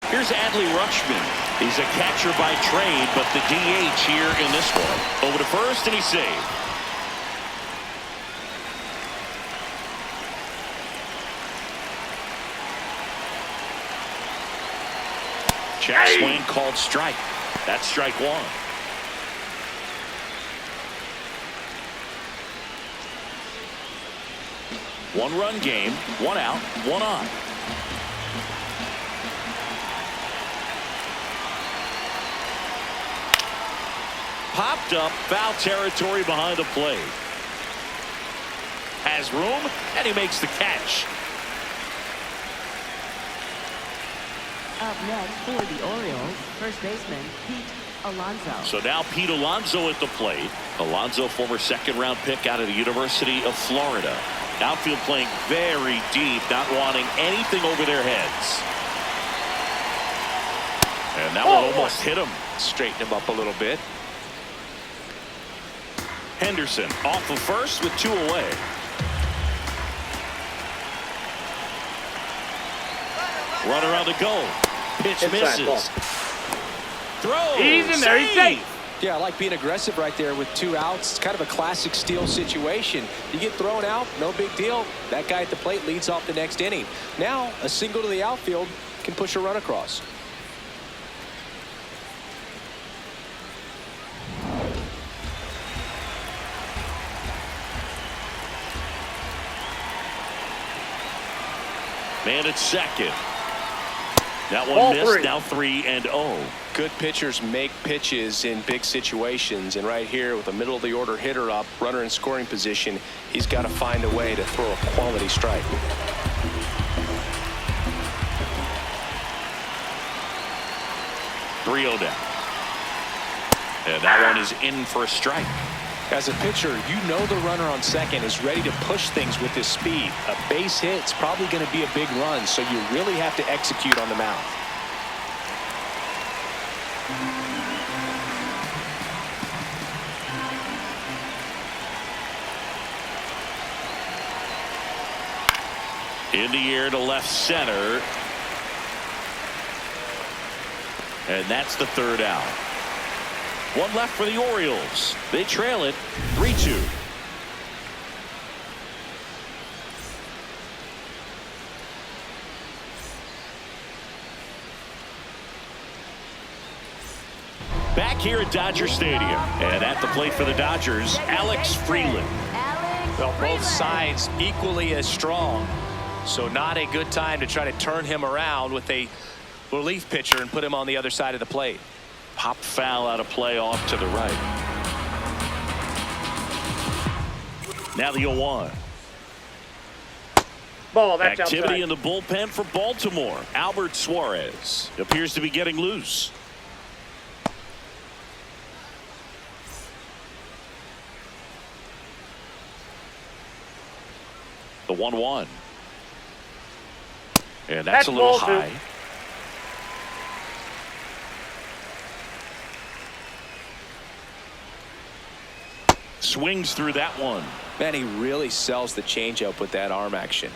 Here's Adley Rutschman. He's a catcher by trade, but the DH here in this one. Over to first, and he's saved. Check swing called strike. That's strike one. One-run game, one out, one on. Popped up, foul territory behind the plate. Has room, and he makes the catch. Up next for the Orioles, first baseman Pete Alonso. So now Pete Alonso at the plate. Alonso, former second-round pick out of the University of Florida. Outfield playing very deep, not wanting anything over their heads. And that one almost hit him. Straighten him up a little bit. Henderson off of first with two away. Runner on the go. Pitch misses. Throw. He's in there. He's safe. Yeah, I like being aggressive right there with two outs. It's kind of a classic steal situation. You get thrown out, no big deal. That guy at the plate leads off the next inning. Now, a single to the outfield can push a run across. Man at second. That one missed. Now 3-0. Good pitchers make pitches in big situations, and right here with a middle of the order hitter up, runner in scoring position, he's got to find a way to throw a quality strike. Three-0 down. And that one is in for a strike. As a pitcher, you know the runner on second is ready to push things with his speed. A base hit's probably going to be a big run, so you really have to execute on the mound. In the air to left center. And that's the third out. One left for the Orioles. They trail it 3-2. Back here at Dodger Stadium, and at the plate for the Dodgers, Alex Freeland. Well, both sides equally as strong, so not a good time to try to turn him around with a relief pitcher and put him on the other side of the plate. Pop foul out of play off to the right. Now the 0-1. Ball, that's Activity outside. in the bullpen for Baltimore. Albert Suarez appears to be getting loose. The 1-1. And that's a little high. Swings through that one. Man, he really sells the changeup with that arm action.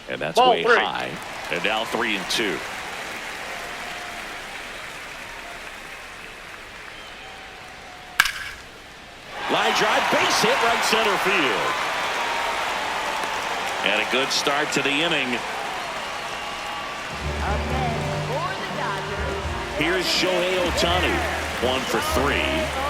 And that's Ball way three. high. And now 3-2. Line drive, base hit, right center field. And a good start to the inning. Up next for the Dodgers. Here's Shohei Ohtani, 1 for 3.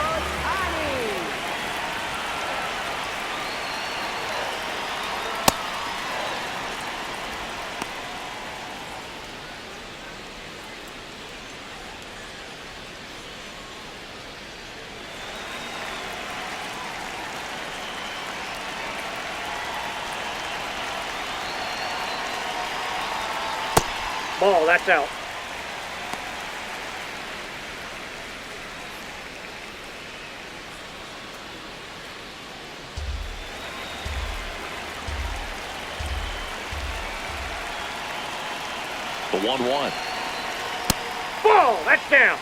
Ball, that's out. The 1-1. Ball, that's down.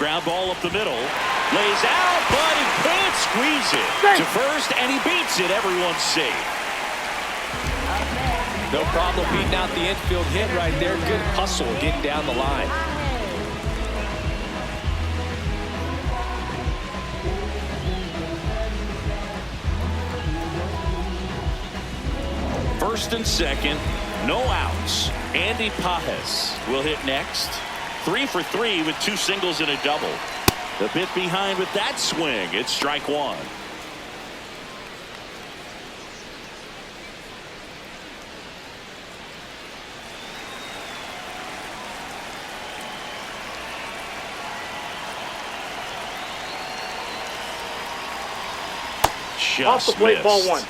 Ground ball up the middle. Lays out, but he can't squeeze it to first, and he beats it. Everyone's safe. No problem beating out the infield hit right there. Good hustle getting down the line. First and second, no outs. Andy Pajes will hit next. 3 for 3 with 2 singles and a double. The bit behind with that swing. It's strike one. Off the Just plate, ball missed. 1.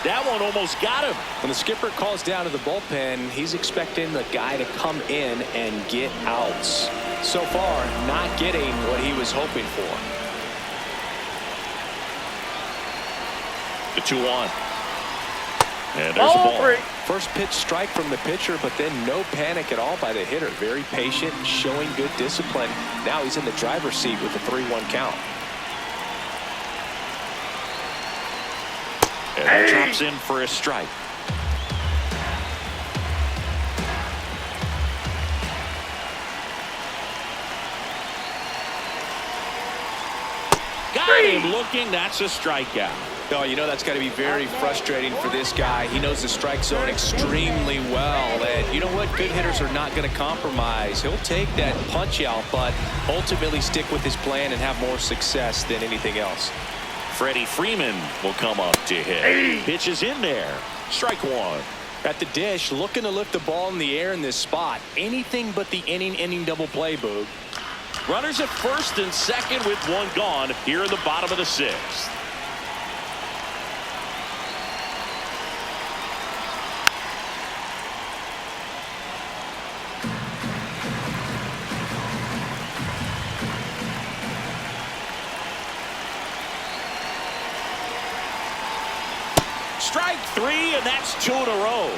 That one almost got him. When the skipper calls down to the bullpen, he's expecting the guy to come in and get outs. So far, not getting what he was hoping for. The 2-1. And there's a Ball ball. 3. First pitch strike from the pitcher, but then no panic at all by the hitter. Very patient, showing good discipline. Now he's in the driver's seat with a 3-1 count. And that drops in for a strike. Got him looking. That's a strikeout. Oh, you know that's got to be very frustrating for this guy. He knows the strike zone extremely well. And you know what? Good hitters are not going to compromise. He'll take that punch out, but ultimately stick with his plan and have more success than anything else. Freddie Freeman will come up to hit. Pitch is in there. Strike one. At the dish, looking to lift the ball in the air in this spot. Anything but the inning double play, Boog. Runners at first and second with one gone here in the bottom of the 6th. Strike 3, and that's 2 in a row.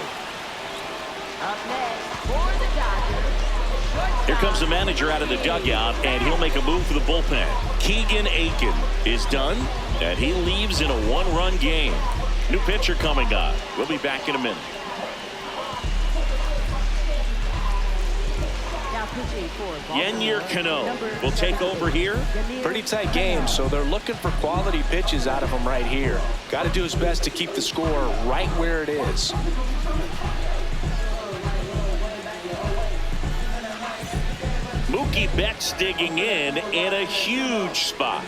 Up next for the Dodgers. Here comes the manager out of the dugout, and he'll make a move for the bullpen. Keegan Aiken is done, and he leaves in a 1-run game. New pitcher coming up. We'll be back in a minute. Yennier Cano will take over here. Pretty tight game, so they're looking for quality pitches out of him right here. Got to do his best to keep the score right where it is. Mookie Betts digging in a huge spot.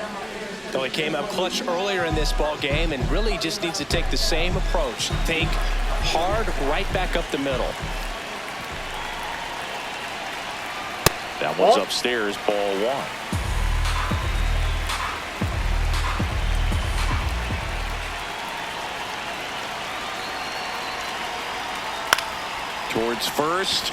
Though he came up clutch earlier in this ball game and really just needs to take the same approach. Think hard right back up the middle. That one's upstairs, ball 1. Towards first.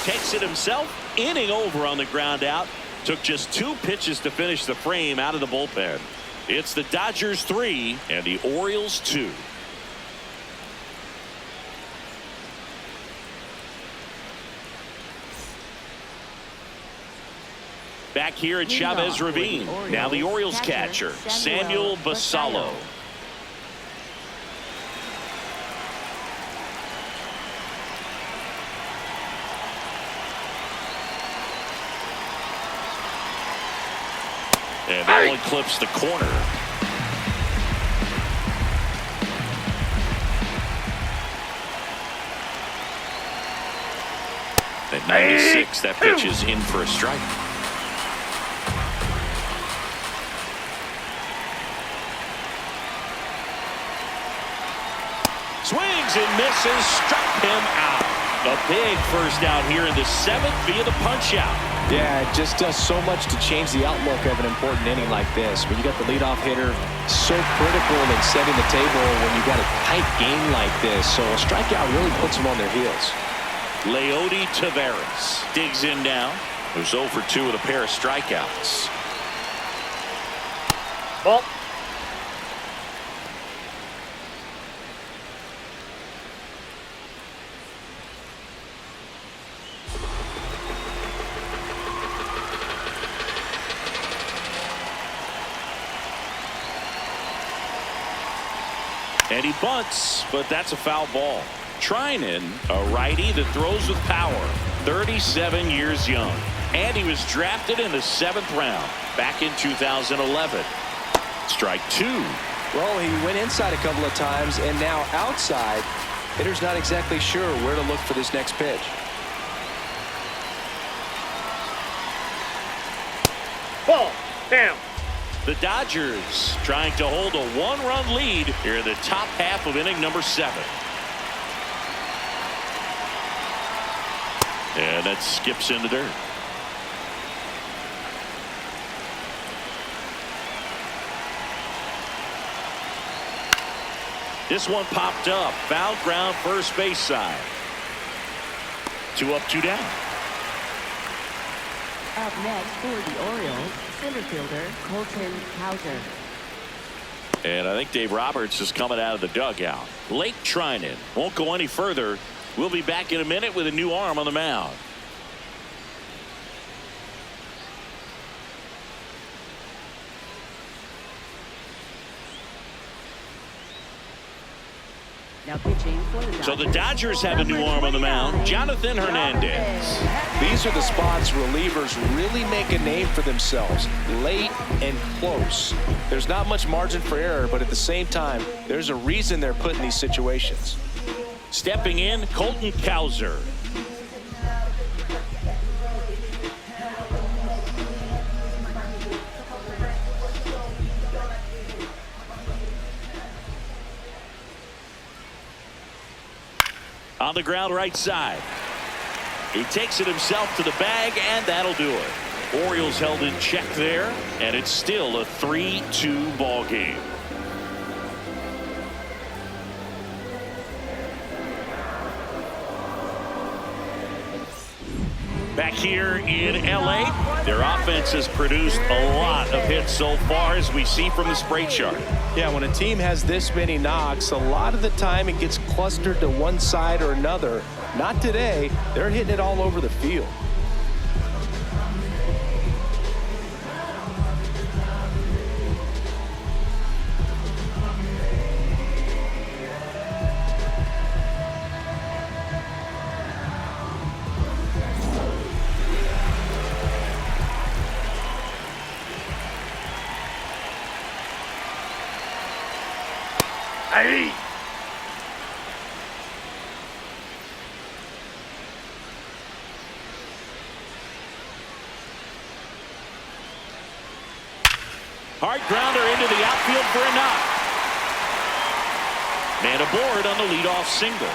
Takes it himself. Inning over on the ground out. Took just 2 pitches to finish the frame out of the bullpen. It's the Dodgers 3 and the Orioles 2. Back here at Chavez Ravine. Now the Orioles catcher, Samuel Basallo. And that one clips the corner. At 96, that pitch is in for a strike. Swings and misses, struck him out. A big first out here in the 7th via the punch out. Yeah, it just does so much to change the outlook of an important inning like this. When you got the leadoff hitter, so critical in setting the table when you got a tight game like this. So a strikeout really puts them on their heels. Leody Taveras digs in now. There's 0 for 2 with a pair of strikeouts. And he bunts, but that's a foul ball. Treinen, a righty that throws with power, 37 years young. And he was drafted in the 7th round back in 2011. Strike 2. Well, he went inside a couple of times, and now outside. Hitter's not exactly sure where to look for this next pitch. Ball. Down. The Dodgers trying to hold a 1-run lead here in the top half of inning number 7. And that skips into dirt. This one popped up. Foul ground first base side. 2 up, 2 down. Up next for the Orioles, center fielder Colton Cowser. And I think Dave Roberts is coming out of the dugout. Lake Treinen won't go any further. We'll be back in a minute with a new arm on the mound. Now pitching for the Dodgers. So the Dodgers have a new arm on the mound, Jonathan Hernandez. These are the spots relievers really make a name for themselves, late and close. There's not much margin for error, but at the same time, there's a reason they're put in these situations. Stepping in, Colton Cowser. On the ground right side. He takes it himself to the bag, and that'll do it. Orioles held in check there, and it's still a 3-2 ball game. Back here in LA, their offense has produced a lot of hits so far, as we see from the spray chart. Yeah, when a team has this many knocks, a lot of the time it gets clustered to one side or another. Not today. They're hitting it all over the field. Hey. Hard grounder into the outfield for a knock. Man aboard on the leadoff single.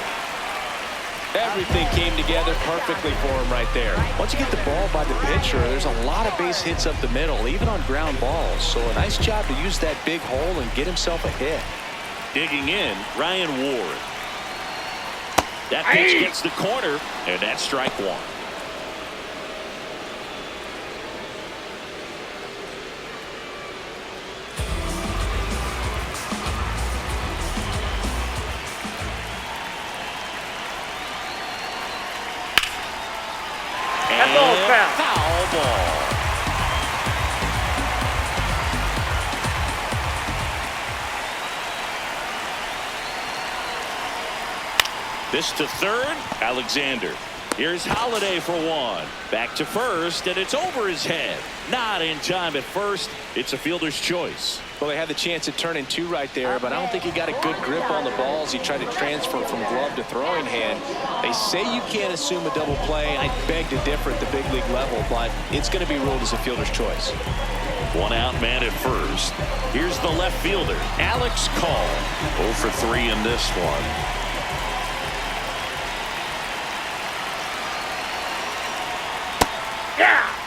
Everything came together perfectly for him right there. Once you get the ball by the pitcher, there's a lot of base hits up the middle, even on ground balls. So a nice job to use that big hole and get himself a hit. Digging in, Ryan Ward. That pitch gets the corner, and that's strike 1. That ball's foul. Foul ball. This to third, Alexander. Here's Holiday for 1. Back to first, and it's over his head. Not in time at first. It's a fielder's choice. Well, they had the chance at turning 2 right there, but I don't think he got a good grip on the balls. He tried to transfer from glove to throwing hand. They say you can't assume a double play. I beg to differ at the big league level, but it's going to be ruled as a fielder's choice. 1 out man at first. Here's the left fielder, Alex Call. 0 for 3 in this one.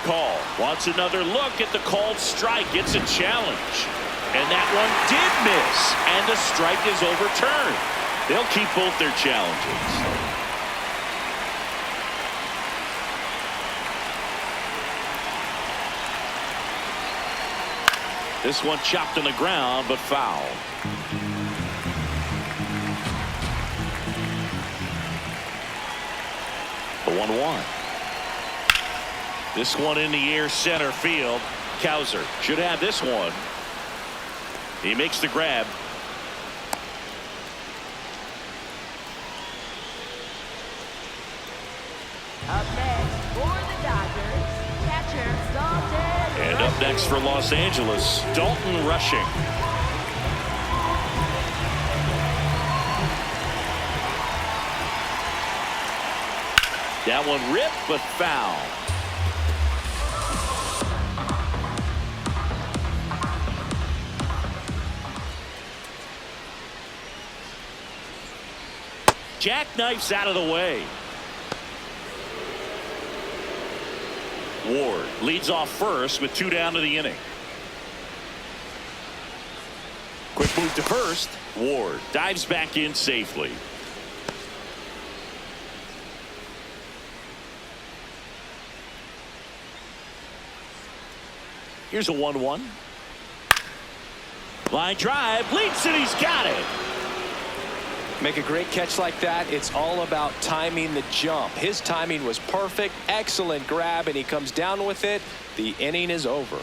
Call wants another look at the called strike. It's a challenge, and that one did miss, and the strike is overturned. They'll keep both their challenges. This one chopped on the ground, but foul. The 1-1. This one in the air, center field. Cowser should have this one. He makes the grab. And up next for Los Angeles, Dalton Rushing. That one ripped, but foul. Jackknifes out of the way. Ward leads off first with 2 down to the inning. Quick move to first. Ward dives back in safely. Here's a 1-1. Line drive, leaps and he's got it. Make a great catch like that. It's all about timing the jump. His timing was perfect. Excellent grab, and he comes down with it. The inning is over.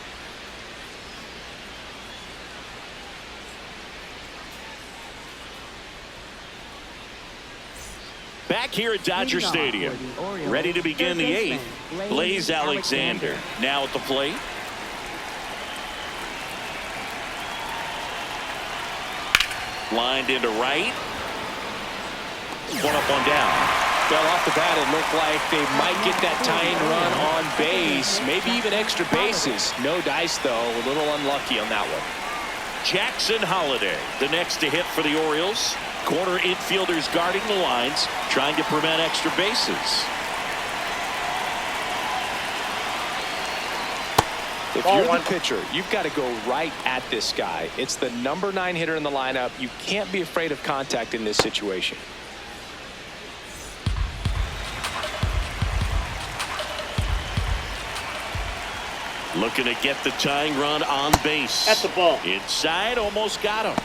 Back here at Dodger Stadium, ready to begin the 8th. Blaze Alexander now at the plate. Lined into right. One up, one down. Well, off the bat, it looked like they might get that tying run on base, maybe even extra bases. No dice, though. A little unlucky on that one. Jackson Holliday, the next to hit for the Orioles. Corner infielders guarding the lines, trying to prevent extra bases. If you're the pitcher, you've got to go right at this guy. It's the number 9 hitter in the lineup. You can't be afraid of contact in this situation. Looking to get the tying run on base. At the ball. Inside, almost got him.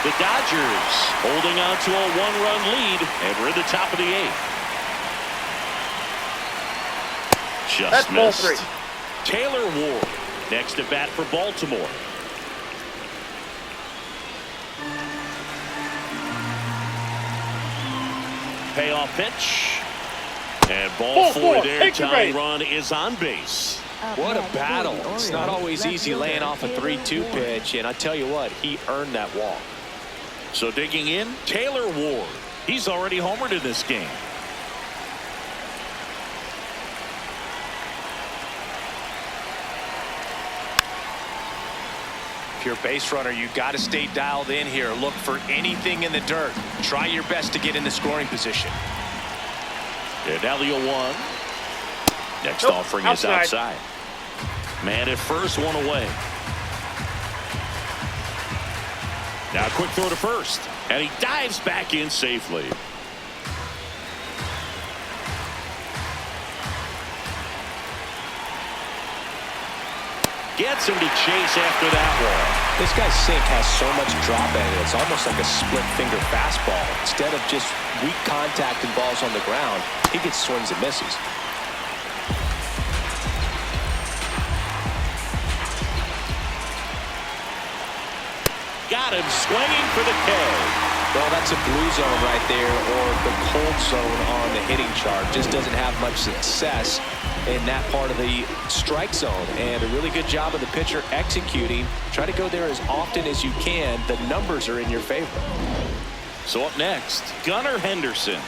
The Dodgers holding on to a 1-run lead, and we're at the top of the 8th. Just That's ball missed. 3. Taylor Ward next to bat for Baltimore. Payoff pitch. And ball 4 there. Tying run is on base. What a battle. It's not always easy laying off a 3-2 pitch, and I tell you what, he earned that walk. So digging in, Taylor Ward. He's already homered in this game. If you're a base runner, you got to stay dialed in here. Look for anything in the dirt. Try your best to get in the scoring position. And now the 0-1. Next offering is outside. Man at first, one away. Now a quick throw to first. And he dives back in safely. Gets him to chase after that one. This guy's sink has so much drop in it. It's almost like a split finger fastball. Instead of just weak contact and balls on the ground, he gets swings and misses. Got him swinging for the K. Well, that's a blue zone right there, or the cold zone on the hitting chart. Just doesn't have much success in that part of the strike zone. And a really good job of the pitcher executing. Try to go there as often as you can. The numbers are in your favor. So up next, Gunnar Henderson.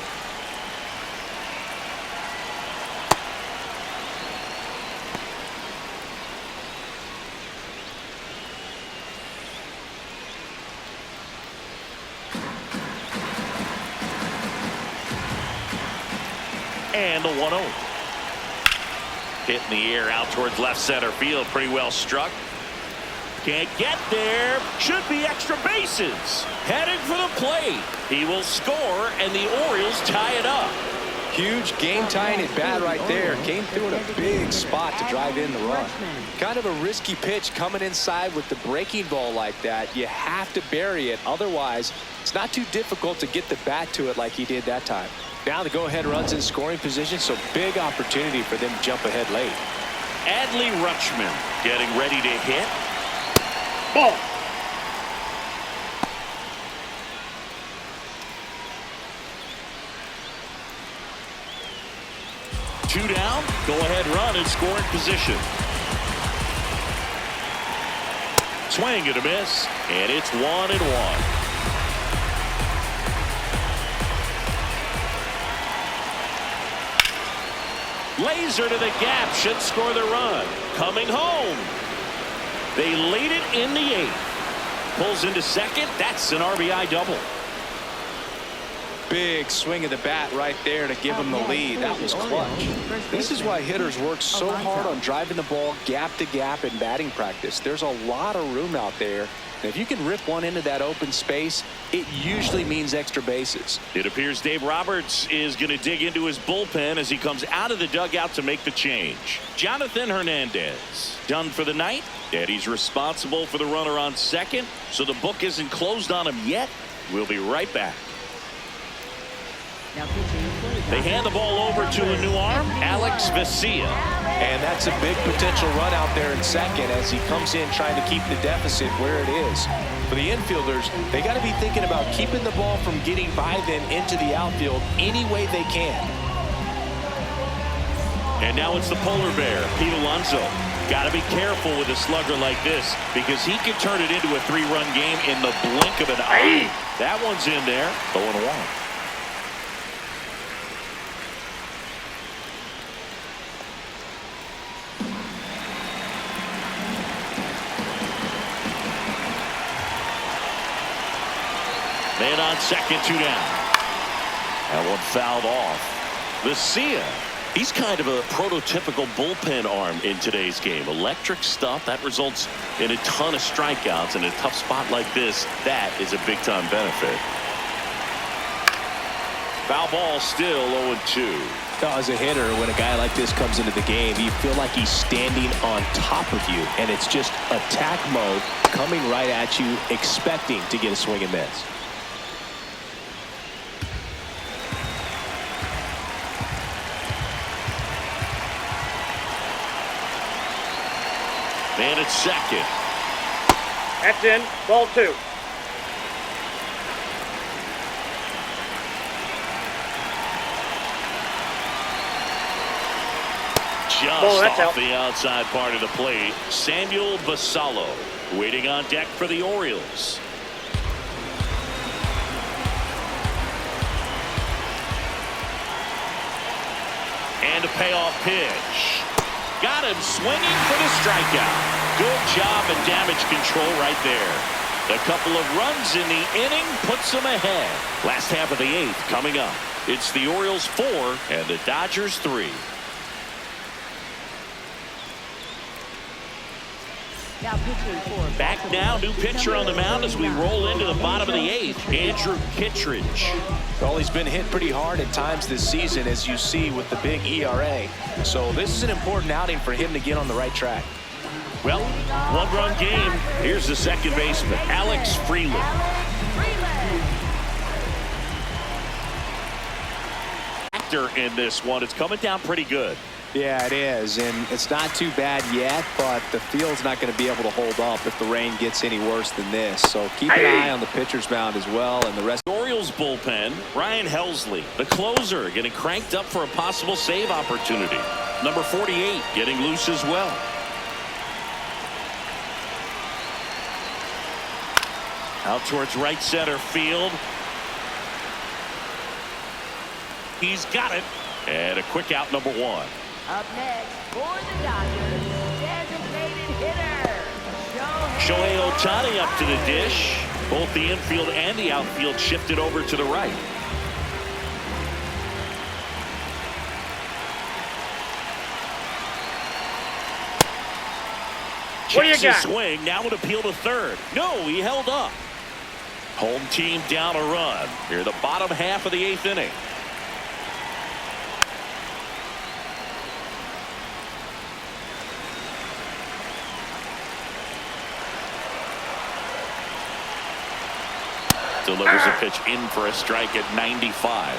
And the 1-0. Hit in the air out towards left center field. Pretty well struck. Can't get there. Should be extra bases. Heading for the plate. He will score, and the Orioles tie it up. Huge game-tying at bat right there. Came through in a big spot to drive in the run. Kind of a risky pitch coming inside with the breaking ball like that. You have to bury it. Otherwise, it's not too difficult to get the bat to it like he did that time. Now the go-ahead runs in scoring position, so big opportunity for them to jump ahead late. Adley Rutschman getting ready to hit. Ball. Two down, go ahead run in scoring position. Swing and a miss, and it's 1-1. Laser to the gap, should score the run. Coming home. They lead it in the 8th. Pulls into second, that's an RBI double. Big swing of the bat right there to give him the lead. That was clutch. This is why hitters work so hard on driving the ball gap to gap in batting practice. There's a lot of room out there. And if you can rip one into that open space, it usually means extra bases. It appears Dave Roberts is going to dig into his bullpen as he comes out of the dugout to make the change. Jonathan Hernandez done for the night, and he's responsible for the runner on second, so the book isn't closed on him yet. We'll be right back. They hand the ball over to a new arm, Alex Vesia. And that's a big potential run out there in second as he comes in trying to keep the deficit where it is. For the infielders, they got to be thinking about keeping the ball from getting by them into the outfield any way they can. And now it's the polar bear, Pete Alonso. Got to be careful with a slugger like this because he can turn it into a 3-run game in the blink of an eye. That one's in there, 0-1. Man on second, 2 down. That one fouled off. Vesia, he's kind of a prototypical bullpen arm in today's game. Electric stuff that results in a ton of strikeouts. In a tough spot like this, that is a big-time benefit. Foul ball, still 0-2. As a hitter, when a guy like this comes into the game, you feel like he's standing on top of you, and it's just attack mode coming right at you, expecting to get a swing and miss. Man at second. That's in. Ball 2. Just off the outside part of the plate. Samuel Basallo waiting on deck for the Orioles. And a payoff pitch. Got him swinging for the strikeout. Good job and damage control right there. A couple of runs in the inning puts them ahead. Last half of the 8th coming up. It's the Orioles 4 and the Dodgers 3. Back now, new pitcher on the mound as we roll into the bottom of the 8th, Andrew Kittredge. Well, he's been hit pretty hard at times this season, as you see with the big ERA. So this is an important outing for him to get on the right track. Well, 1-run game. Here's the second baseman, Alex Freeland. Actor in this one. It's coming down pretty good. Yeah, it is, and it's not too bad yet, but the field's not going to be able to hold up if the rain gets any worse than this. So keep an eye on the pitcher's mound as well, and the rest. Orioles bullpen, Ryan Helsley, the closer, getting cranked up for a possible save opportunity. Number 48 getting loose as well. Out towards right center field. He's got it, and a quick out, number 1. Up next for the Dodgers, designated hitter, Shohei Ohtani up to the dish. Both the infield and the outfield shifted over to the right. What do you Checks got? his swing, now an appeal to third. No, he held up. Home team down a run. Here the bottom half of the 8th inning. Delivers a pitch in for a strike at 95.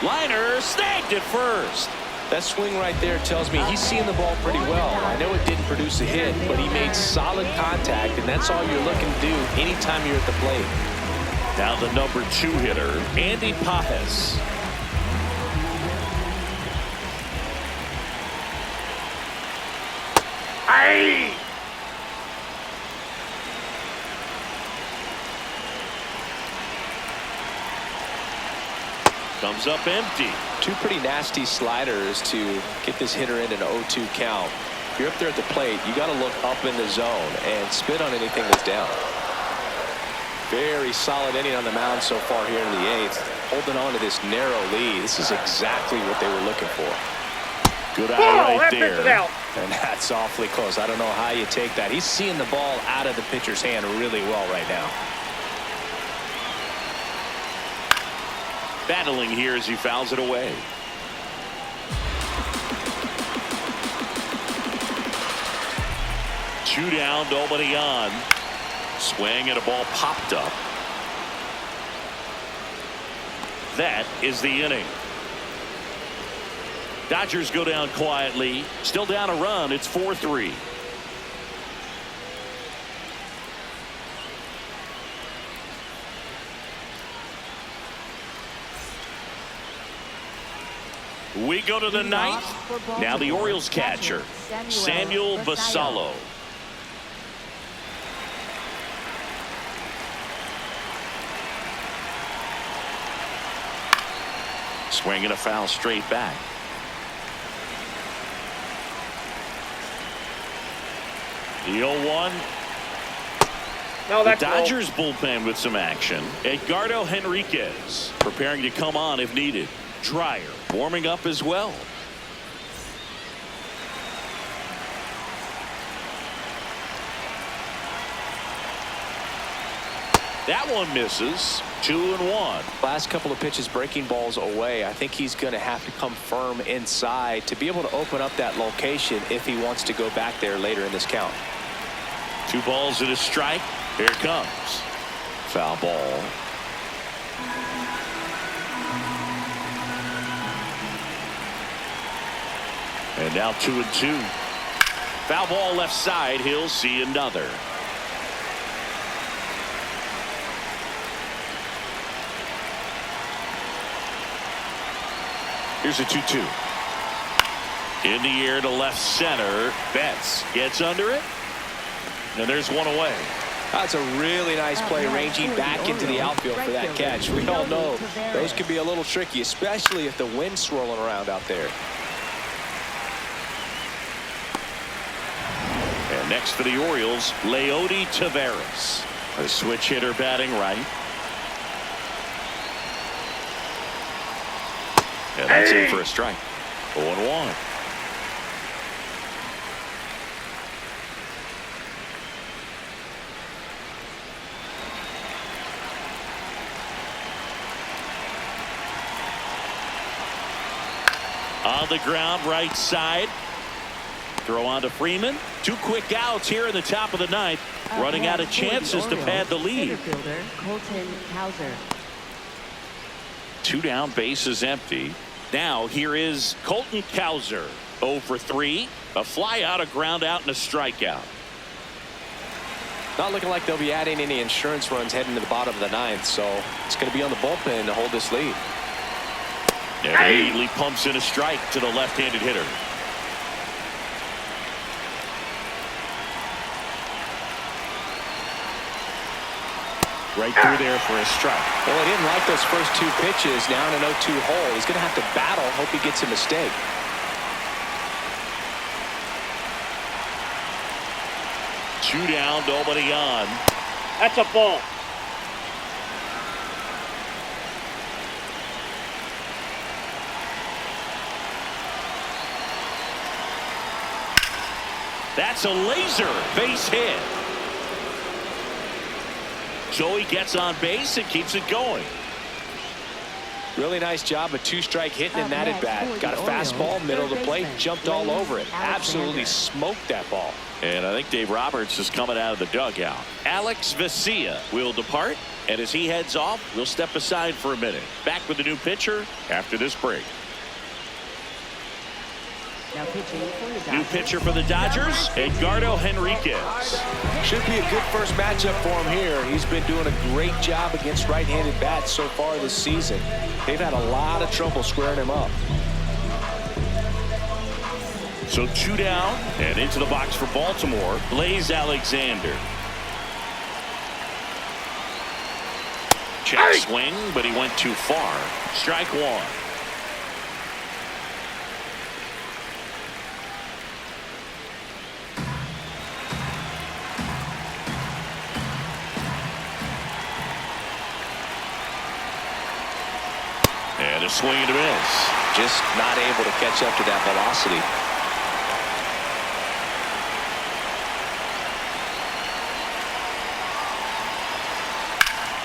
Liner snagged at first. That swing right there tells me he's seeing the ball pretty well. I know it didn't produce a hit, but he made solid contact, and that's all you're looking to do anytime you're at the plate. Now the number 2 hitter, Andy Pajes. Aye. Comes up empty. Two pretty nasty sliders to get this hitter in an 0-2 count. If you're up there at the plate, you got to look up in the zone and spit on anything that's down. Very solid inning on the mound so far here in the 8th. Holding on to this narrow lead. This is exactly what they were looking for. Good eye right that pitch is there. out. And that's awfully close. I don't know how you take that. He's seeing the ball out of the pitcher's hand really well right now. Battling here as he fouls it away. Two down, nobody on. Swing and a ball popped up. That is the inning. Dodgers go down quietly. Still down a run. It's 4-3. We go to the 9th. Now the Orioles catcher, Samuel Vassallo. Swinging a foul straight back. The 0-1. No, The that's Dodgers bullpen with some action. Edgardo Henriquez preparing to come on if needed. Dreyer warming up as well. That one misses. 2-1. Last couple of pitches breaking balls away. I think he's going to have to come firm inside to be able to open up that location if he wants to go back there later in this count. 2 balls and a strike. Here it comes. Foul ball. And now 2-2. Foul ball left side. He'll see another. Here's a 2-2. In the air to left center. Betts gets under it. And there's one away. That's a really nice play, ranging back into the outfield for that catch. We all know those can be a little tricky, especially if the wind's swirling around out there. And next for the Orioles, Leody Taveras. A switch hitter batting right. And that's in for a strike. 0-1. On the ground, right side. Throw on to Freeman. 2 quick outs here in the top of the 9th. Running out of chances to pad the lead. 2 down, bases empty. Now here is Colton Cowser. 0 for 3. A fly out, a ground out, and a strikeout. Not looking like they'll be adding any insurance runs heading to the bottom of the 9th, so it's going to be on the bullpen to hold this lead. And immediately pumps in a strike to the left-handed hitter. Right through there for a strike. Well, he didn't like those first 2 pitches. Now in an 0-2 hole, he's going to have to battle. Hope he gets a mistake. Two down, nobody on. That's a ball. That's a laser base hit. So he gets on base and keeps it going. Really nice job, a two-strike hitting in that at bat. Got a fastball, middle of the plate, jumped all over it. Absolutely smoked that ball. And I think Dave Roberts is coming out of the dugout. Alex Vesia will depart, and as he heads off, we'll step aside for a minute. Back with a new pitcher after this break. New pitcher for the Dodgers, Edgardo Henriquez. Should be a good first matchup for him here. He's been doing a great job against right-handed bats so far this season. They've had a lot of trouble squaring him up. So 2 down and into the box for Baltimore, Blaze Alexander. Check swing, but he went too far. Strike one. And a swing and a miss. Just not able to catch up to that velocity.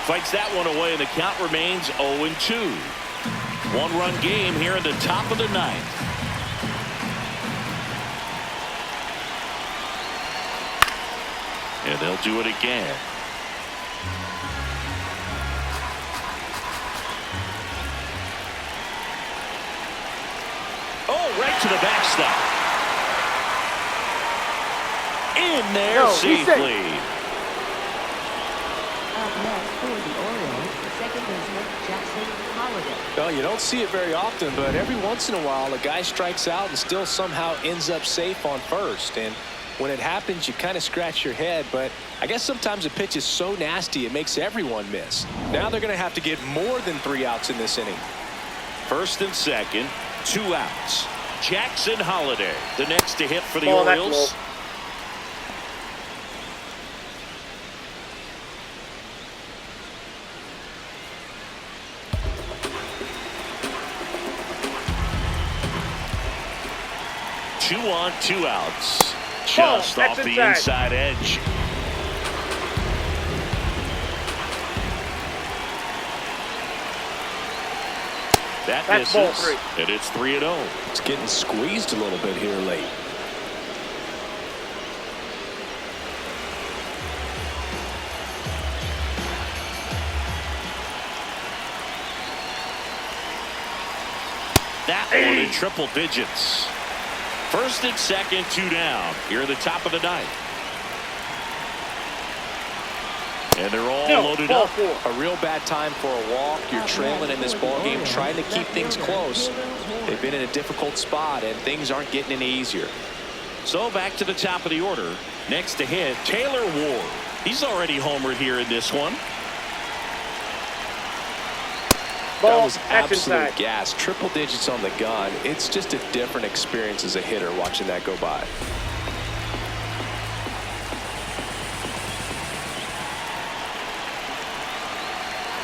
Fights that one away, and the count remains 0-2. One-run game here in the top of the ninth. And they'll do it again. Oh, right to the backstop. In there safely. Well, you don't see it very often, but every once in a while a guy strikes out and still somehow ends up safe on first. And when it happens, you kind of scratch your head, but I guess sometimes a pitch is so nasty it makes everyone miss. Now they're going to have to get more than 3 outs in this inning. First and second, 2 outs. Jackson Holiday, the next to hit for the Orioles. Two on, 2 outs. Just off the inside edge. That misses, and it's 3-0. It's getting squeezed a little bit here late. That one in triple digits. First and second, 2 down. Here at the top of the ninth. And they're all loaded up. A real bad time for a walk. You're trailing in this ball game, trying to keep things close. They've been in a difficult spot, and things aren't getting any easier. So back to the top of the order. Next to hit, Taylor Ward. He's already homered here in this one. That was absolute gas. Triple digits on the gun. It's just a different experience as a hitter watching that go by.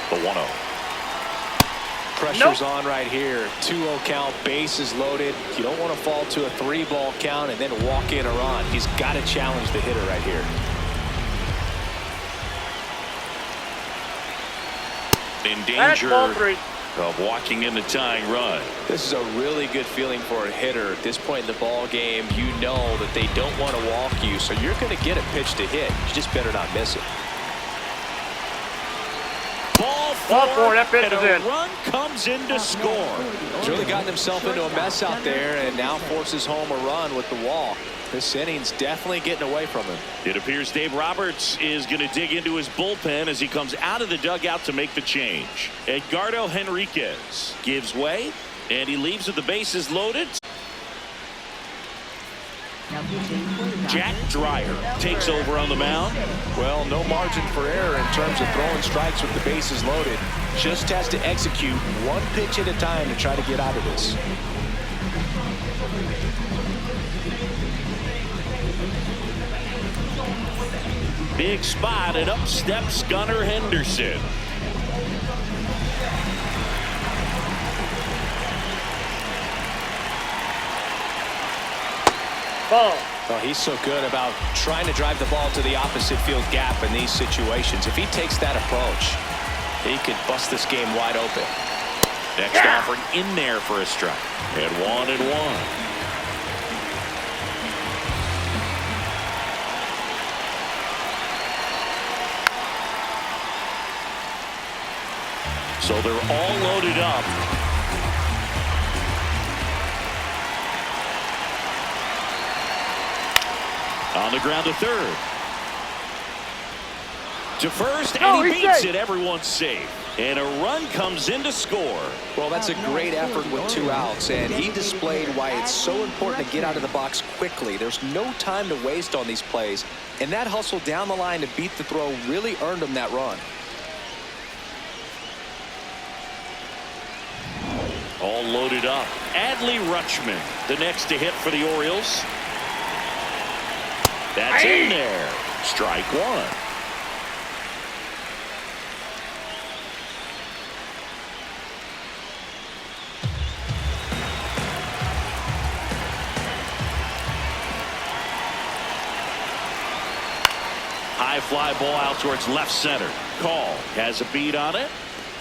The 1-0. Pressure's on right here. 2-0 count, bases loaded. You don't want to fall to a 3-ball count and then walk in a run. He's got to challenge the hitter right here. In danger of walking in the tying run. This is a really good feeling for a hitter at this point in the ball game. You know that they don't want to walk you, so you're going to get a pitch to hit. You just better not miss it. Ball four, that pitch is in. Run comes in to score. He's really gotten himself into a mess out there and now forces home a run with the walk. This inning's definitely getting away from him. It appears Dave Roberts is going to dig into his bullpen as he comes out of the dugout to make the change. Edgardo Henriquez gives way, and he leaves with the bases loaded. Jack Dreyer takes over on the mound. Well, no margin for error in terms of throwing strikes with the bases loaded. Just has to execute one pitch at a time to try to get out of this. Big spot, and up steps Gunnar Henderson. Ball. Oh, he's so good about trying to drive the ball to the opposite field gap in these situations. If he takes that approach, he could bust this game wide open. Next offering in there for a strike. And 1-1. So they're all loaded up. On the ground to third. To first, and he beats it. Everyone's safe. And a run comes in to score. Well, that's a great effort with 2 outs, and he displayed why it's so important to get out of the box quickly. There's no time to waste on these plays, and that hustle down the line to beat the throw really earned him that run. All loaded up. Adley Rutschman, the next to hit for the Orioles. That's in there. Strike 1. High fly ball out towards left center. Call has a beat on it,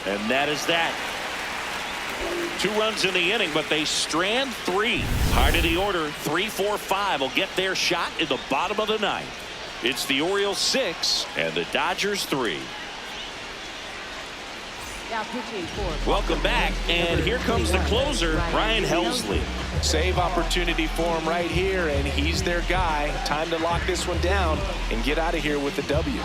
and that is that. 2 runs in the inning, but they strand 3. Heart of the order, 3, 4, 5 will get their shot in the bottom of the 9th. It's the Orioles 6 and the Dodgers 3. Now pitching for Welcome back, and here comes the closer, Ryan Helsley. Save opportunity for him right here, and he's their guy. Time to lock this one down and get out of here with the W.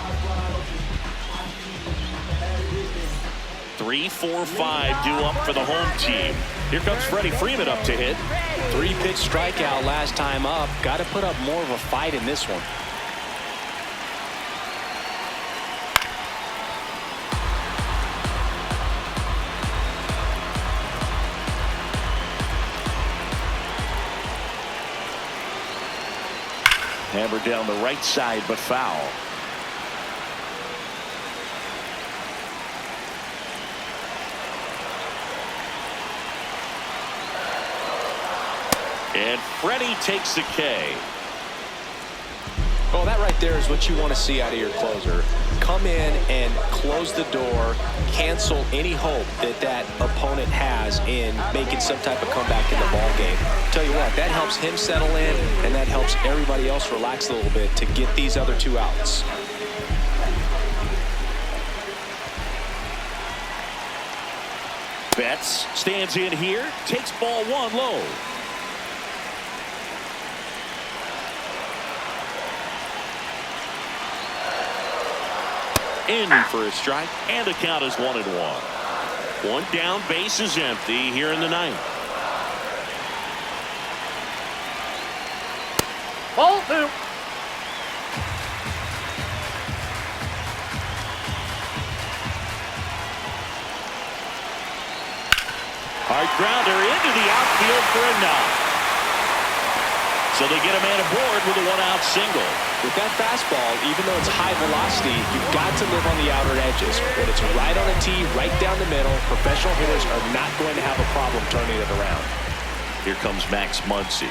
3, 4, 5 due up for the home team. Here comes Freddie Freeman up to hit. 3-pitch strikeout last time up. Got to put up more of a fight in this one. Hammered down the right side, but foul. And Freddie takes the K. Well, that right there is what you want to see out of your closer. Come in and close the door, cancel any hope that that opponent has in making some type of comeback in the ball game. Tell you what, that helps him settle in, and that helps everybody else relax a little bit to get these other 2 outs. Betts stands in here, takes ball 1 low. In for a strike, and the count is 1-1. 1 down, base is empty here in the 9th. Ball 2. Hard grounder into the outfield for a knock. So they get a man aboard with a 1-out single. With that fastball, even though it's high velocity, you've got to live on the outer edges. When it's right on a tee, right down the middle, professional hitters are not going to have a problem turning it around. Here comes Max Muncy.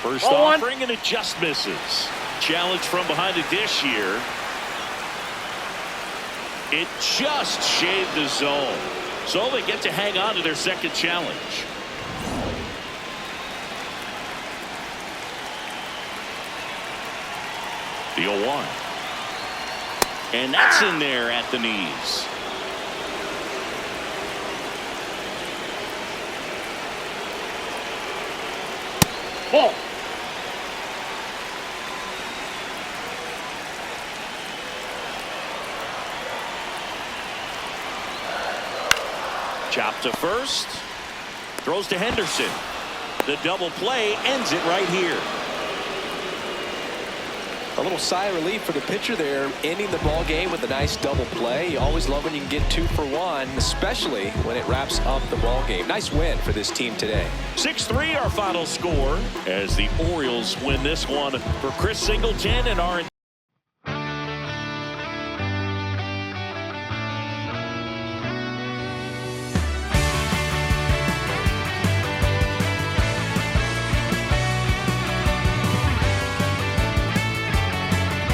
First Ball offering, and it just misses. Challenge from behind the dish here. It just shaved the zone. So they get to hang on to their second challenge. The 0-1. And that's in there at the knees. Ball. Chop to first. Throws to Henderson. The double play ends it right here. A little sigh of relief for the pitcher there, ending the ball game with a nice double play. You always love when you can get 2 for 1, especially when it wraps up the ball game. Nice win for this team today. 6-3 our final score as the Orioles win this one. For Chris Singleton and our